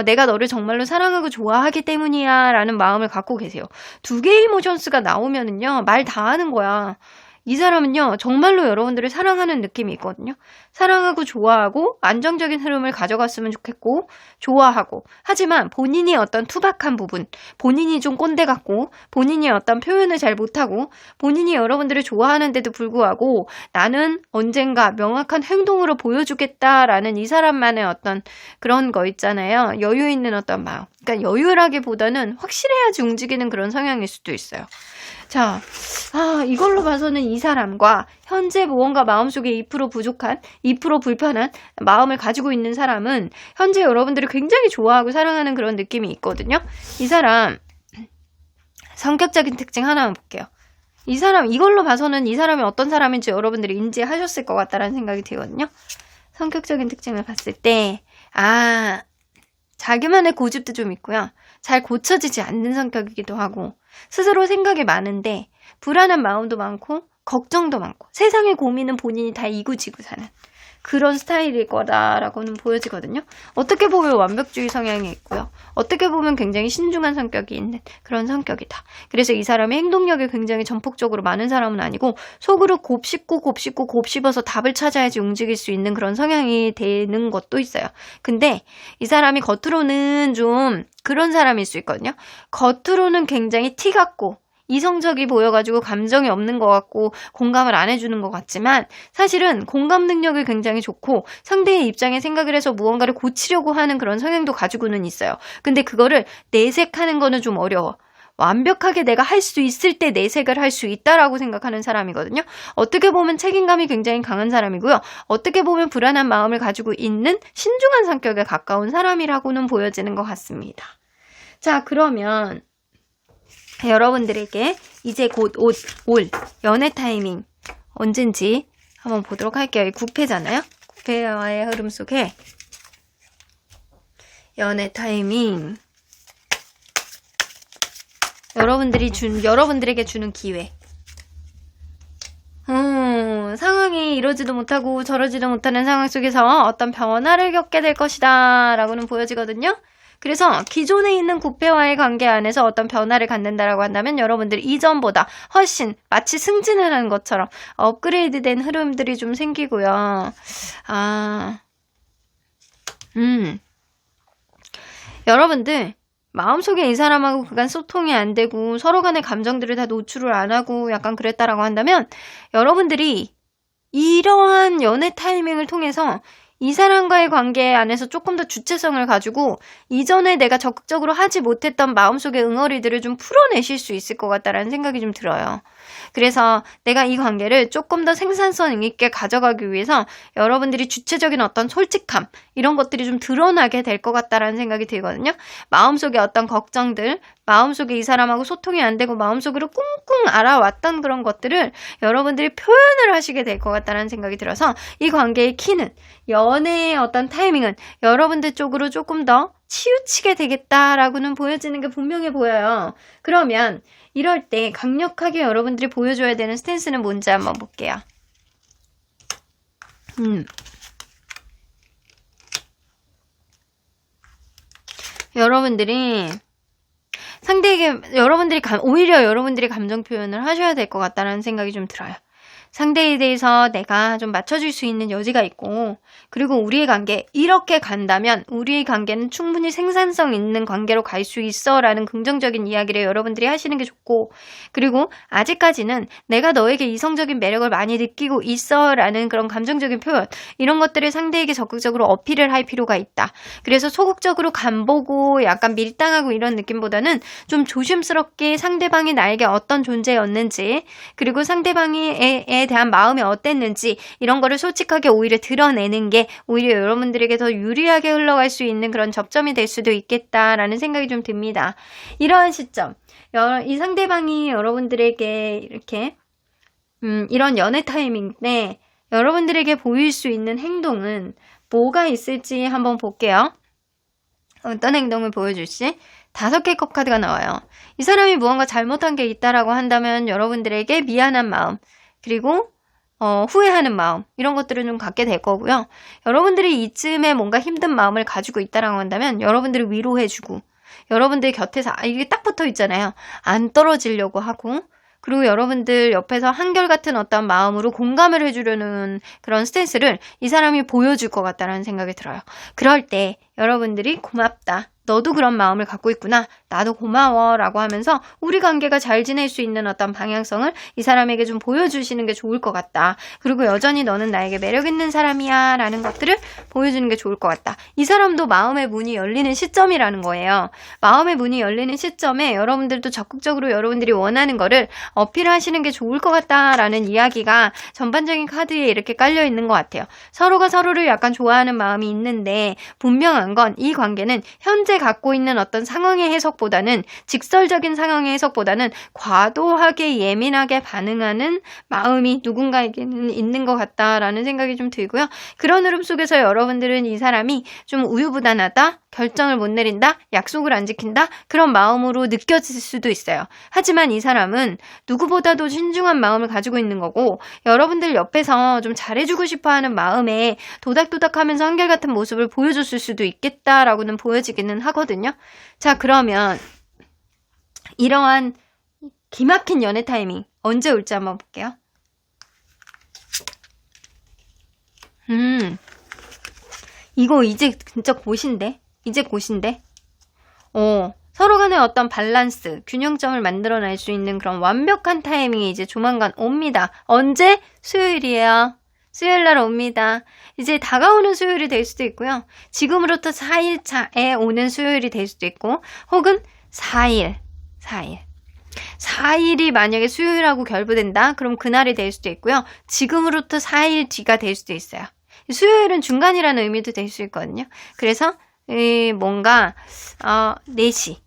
내가 너를 정말로 사랑하고 좋아하기 때문이야 라는 마음을 갖고 계세요. 두 개의 이모션스가 나오면은요, 말 다 하는 거야. 이 사람은요, 정말로 여러분들을 사랑하는 느낌이 있거든요. 사랑하고 좋아하고 안정적인 흐름을 가져갔으면 좋겠고 좋아하고, 하지만 본인이 어떤 투박한 부분, 본인이 좀 꼰대 같고 본인이 어떤 표현을 잘 못하고 본인이 여러분들을 좋아하는데도 불구하고 나는 언젠가 명확한 행동으로 보여주겠다라는 이 사람만의 어떤 그런 거 있잖아요. 여유 있는 어떤 마음. 그러니까 여유라기보다는 확실해야지 움직이는 그런 성향일 수도 있어요. 자, 이걸로 봐서는 이 사람과 현재 무언가 마음속에 2% 부족한, 2% 불편한 마음을 가지고 있는 사람은 현재 여러분들을 굉장히 좋아하고 사랑하는 그런 느낌이 있거든요. 이 사람, 성격적인 특징 하나만 볼게요. 이 사람, 이걸로 봐서는 이 사람이 어떤 사람인지 여러분들이 인지하셨을 것 같다라는 생각이 들거든요. 성격적인 특징을 봤을 때, 자기만의 고집도 좀 있고요. 잘 고쳐지지 않는 성격이기도 하고, 스스로 생각이 많은데 불안한 마음도 많고 걱정도 많고 세상의 고민은 본인이 다 이구지구 사는 그런 스타일일 거다라고는 보여지거든요. 어떻게 보면 완벽주의 성향이 있고요. 어떻게 보면 굉장히 신중한 성격이 있는 그런 성격이다. 그래서 이 사람의 행동력이 굉장히 전폭적으로 많은 사람은 아니고 속으로 곱씹어서 답을 찾아야지 움직일 수 있는 그런 성향이 되는 것도 있어요. 근데 이 사람이 겉으로는 좀 그런 사람일 수 있거든요. 겉으로는 굉장히 티 같고 이성적이 보여가지고 감정이 없는 것 같고 공감을 안 해주는 것 같지만 사실은 공감 능력이 굉장히 좋고 상대의 입장에 생각을 해서 무언가를 고치려고 하는 그런 성향도 가지고는 있어요. 근데 그거를 내색하는 거는 좀 어려워. 완벽하게 내가 할 수 있을 때 내색을 할 수 있다라고 생각하는 사람이거든요. 어떻게 보면 책임감이 굉장히 강한 사람이고요. 어떻게 보면 불안한 마음을 가지고 있는 신중한 성격에 가까운 사람이라고는 보여지는 것 같습니다. 자, 그러면 여러분들에게 이제 곧 올 연애 타이밍 언젠지 한번 보도록 할게요. 9패잖아요. 9패와의 흐름 속에 연애 타이밍 여러분들에게 주는 기회. 상황이 이러지도 못하고 저러지도 못하는 상황 속에서 어떤 변화를 겪게 될 것이다 라고는 보여지거든요. 그래서 기존에 있는 9패와의 관계 안에서 어떤 변화를 갖는다라고 한다면 여러분들이 이전보다 훨씬 마치 승진을 하는 것처럼 업그레이드된 흐름들이 좀 생기고요. 여러분들 마음속에 이 사람하고 그간 소통이 안 되고 서로 간의 감정들을 다 노출을 안 하고 약간 그랬다라고 한다면 여러분들이 이러한 연애 타이밍을 통해서 이 사람과의 관계 안에서 조금 더 주체성을 가지고 이전에 내가 적극적으로 하지 못했던 마음속의 응어리들을 좀 풀어내실 수 있을 것 같다라는 생각이 좀 들어요. 그래서 내가 이 관계를 조금 더 생산성 있게 가져가기 위해서 여러분들이 주체적인 어떤 솔직함 이런 것들이 좀 드러나게 될 것 같다라는 생각이 들거든요. 마음속에 어떤 걱정들, 마음속에 이 사람하고 소통이 안 되고 마음속으로 꿍꿍 알아왔던 그런 것들을 여러분들이 표현을 하시게 될 것 같다는 생각이 들어서 이 관계의 키는 연애의 어떤 타이밍은 여러분들 쪽으로 조금 더 치우치게 되겠다라고는 보여지는 게 분명해 보여요. 그러면 이럴 때 강력하게 여러분들이 보여줘야 되는 스탠스는 뭔지 한번 볼게요. 여러분들이 상대에게 오히려 여러분들이 감정 표현을 하셔야 될 것 같다는 생각이 좀 들어요. 상대에 대해서 내가 좀 맞춰줄 수 있는 여지가 있고 그리고 우리의 관계 이렇게 간다면 우리의 관계는 충분히 생산성 있는 관계로 갈 수 있어 라는 긍정적인 이야기를 여러분들이 하시는 게 좋고 그리고 아직까지는 내가 너에게 이성적인 매력을 많이 느끼고 있어 라는 그런 감정적인 표현 이런 것들을 상대에게 적극적으로 어필을 할 필요가 있다. 그래서 소극적으로 간보고 약간 밀당하고 이런 느낌보다는 좀 조심스럽게 상대방이 나에게 어떤 존재였는지 그리고 상대방에 대한 마음이 어땠는지 이런 거를 솔직하게 오히려 드러내는 게 오히려 여러분들에게 더 유리하게 흘러갈 수 있는 그런 접점이 될 수도 있겠다라는 생각이 좀 듭니다. 이러한 시점, 이 상대방이 여러분들에게 이렇게 이런 연애 타이밍 때 여러분들에게 보일 수 있는 행동은 뭐가 있을지 한번 볼게요. 어떤 행동을 보여줄 시 5개의 컵 카드가 나와요. 이 사람이 무언가 잘못한 게 있다라고 한다면 여러분들에게 미안한 마음, 그리고 후회하는 마음, 이런 것들을 좀 갖게 될 거고요. 여러분들이 이쯤에 뭔가 힘든 마음을 가지고 있다라고 한다면 여러분들을 위로해주고, 여러분들 곁에서 이게 딱 붙어 있잖아요. 안 떨어지려고 하고, 그리고 여러분들 옆에서 한결같은 어떤 마음으로 공감을 해주려는 그런 스탠스를 이 사람이 보여줄 것 같다라는 생각이 들어요. 그럴 때 여러분들이 고맙다, 너도 그런 마음을 갖고 있구나, 나도 고마워 라고 하면서 우리 관계가 잘 지낼 수 있는 어떤 방향성을 이 사람에게 좀 보여주시는 게 좋을 것 같다. 그리고 여전히 너는 나에게 매력 있는 사람이야 라는 것들을 보여주는 게 좋을 것 같다. 이 사람도 마음의 문이 열리는 시점이라는 거예요. 마음의 문이 열리는 시점에 여러분들도 적극적으로 여러분들이 원하는 거를 어필하시는 게 좋을 것 같다라는 이야기가 전반적인 카드에 이렇게 깔려 있는 것 같아요. 서로가 서로를 약간 좋아하는 마음이 있는데 분명한 건 이 관계는 현재 갖고 있는 어떤 상황의 해석보다는, 직설적인 상황의 해석보다는 과도하게 예민하게 반응하는 마음이 누군가에게는 있는 것 같다라는 생각이 좀 들고요. 그런 흐름 속에서 여러분들은 이 사람이 좀 우유부단하다, 결정을 못 내린다, 약속을 안 지킨다, 그런 마음으로 느껴질 수도 있어요. 하지만 이 사람은 누구보다도 신중한 마음을 가지고 있는 거고, 여러분들 옆에서 좀 잘해주고 싶어하는 마음에 도닥도닥하면서 한결같은 모습을 보여줬을 수도 있겠다라고는 보여지기는 하거든요. 자, 그러면 이러한 기막힌 연애 타이밍 언제 올지 한번 볼게요. 이거 이제 진짜 곧인데? 이제 곧인데? 서로 간의 어떤 밸런스, 균형점을 만들어낼 수 있는 그런 완벽한 타이밍이 이제 조만간 옵니다. 언제? 수요일이에요. 수요일날 옵니다. 이제 다가오는 수요일이 될 수도 있고요. 지금으로부터 4일차에 오는 수요일이 될 수도 있고, 혹은 4일이 만약에 수요일하고 결부된다? 그럼 그날이 될 수도 있고요. 지금으로부터 4일 뒤가 될 수도 있어요. 수요일은 중간이라는 의미도 될 수 있거든요. 그래서 뭔가 4시,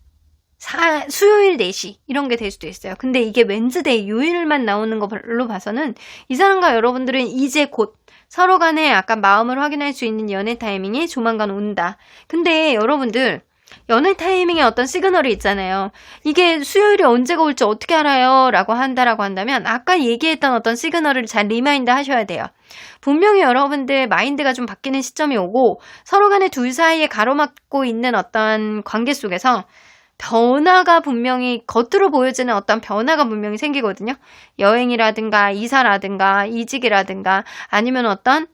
수요일 4시 이런 게 될 수도 있어요. 근데 이게 웬즈데이, 요일만 나오는 걸로 봐서는 이 사람과 여러분들은 이제 곧 서로 간에 약간 마음을 확인할 수 있는 연애 타이밍이 조만간 온다. 근데 여러분들 연애 타이밍에 어떤 시그널이 있잖아요. 이게 수요일이 언제가 올지 어떻게 알아요? 라고 한다면 아까 얘기했던 어떤 시그널을 잘 리마인드 하셔야 돼요. 분명히 여러분들 마인드가 좀 바뀌는 시점이 오고, 서로 간에 둘 사이에 가로막고 있는 어떤 관계 속에서 변화가 분명히, 겉으로 보여지는 어떤 변화가 분명히 생기거든요. 여행이라든가 이사라든가 이직이라든가 아니면 어떤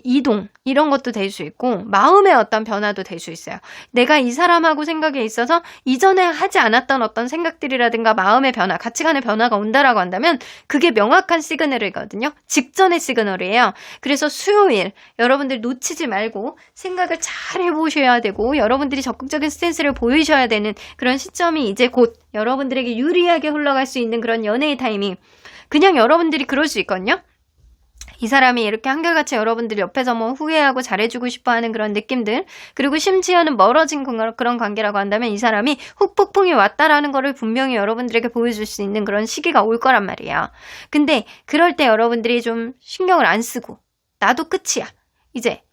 이동, 이런 것도 될 수 있고, 마음의 어떤 변화도 될 수 있어요. 내가 이 사람하고 생각에 있어서 이전에 하지 않았던 어떤 생각들이라든가 마음의 변화, 가치관의 변화가 온다라고 한다면 그게 명확한 시그널이거든요. 직전의 시그널이에요. 그래서 수요일 여러분들 놓치지 말고 생각을 잘 해보셔야 되고, 여러분들이 적극적인 스탠스를 보이셔야 되는 그런 시점이 이제 곧 여러분들에게 유리하게 흘러갈 수 있는 그런 연애의 타이밍. 그냥 여러분들이 그럴 수 있거든요. 이 사람이 이렇게 한결같이 여러분들 옆에서 뭐 후회하고 잘해주고 싶어하는 그런 느낌들, 그리고 심지어는 멀어진 그런 관계라고 한다면 이 사람이 후폭풍이 왔다라는 거를 분명히 여러분들에게 보여줄 수 있는 그런 시기가 올 거란 말이에요. 근데 그럴 때 여러분들이 좀 신경을 안 쓰고, 나도 끝이야, 이제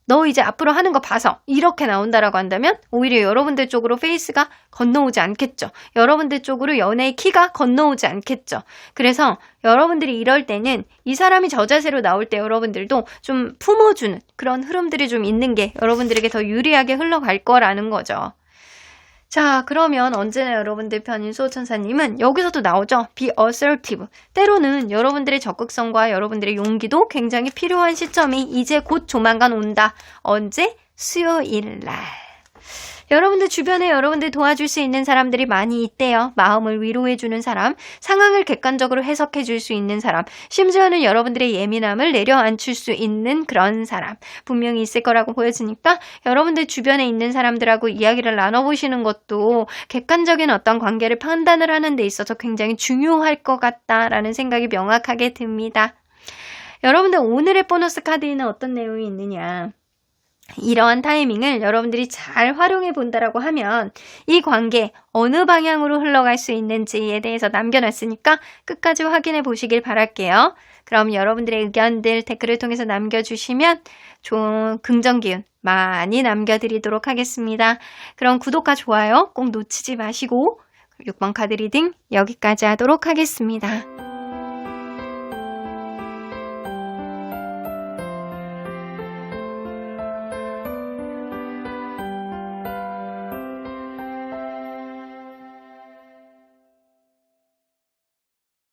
너 이제 앞으로 하는 거 봐서 이렇게 나온다라고 한다면 오히려 여러분들 쪽으로 페이스가 건너오지 않겠죠. 여러분들 쪽으로 연애의 키가 건너오지 않겠죠. 그래서 여러분들이 이럴 때는 이 사람이 저 자세로 나올 때 여러분들도 좀 품어주는 그런 흐름들이 좀 있는 게 여러분들에게 더 유리하게 흘러갈 거라는 거죠. 자, 그러면 언제나 여러분들 편인 수호천사님은 여기서도 나오죠. Be assertive. 때로는 여러분들의 적극성과 여러분들의 용기도 굉장히 필요한 시점이 이제 곧 조만간 온다. 언제? 수요일 날. 여러분들 주변에 여러분들 도와줄 수 있는 사람들이 많이 있대요. 마음을 위로해주는 사람, 상황을 객관적으로 해석해줄 수 있는 사람, 심지어는 여러분들의 예민함을 내려앉힐 수 있는 그런 사람 분명히 있을 거라고 보여지니까 여러분들 주변에 있는 사람들하고 이야기를 나눠보시는 것도 객관적인 어떤 관계를 판단을 하는 데 있어서 굉장히 중요할 것 같다라는 생각이 명확하게 듭니다. 여러분들 오늘의 보너스 카드에는 어떤 내용이 있느냐? 이러한 타이밍을 여러분들이 잘 활용해 본다라고 하면 이 관계 어느 방향으로 흘러갈 수 있는지에 대해서 남겨놨으니까 끝까지 확인해 보시길 바랄게요. 그럼 여러분들의 의견들 댓글을 통해서 남겨주시면 좋은 긍정 기운 많이 남겨드리도록 하겠습니다. 그럼 구독과 좋아요 꼭 놓치지 마시고 6번 카드 리딩 여기까지 하도록 하겠습니다.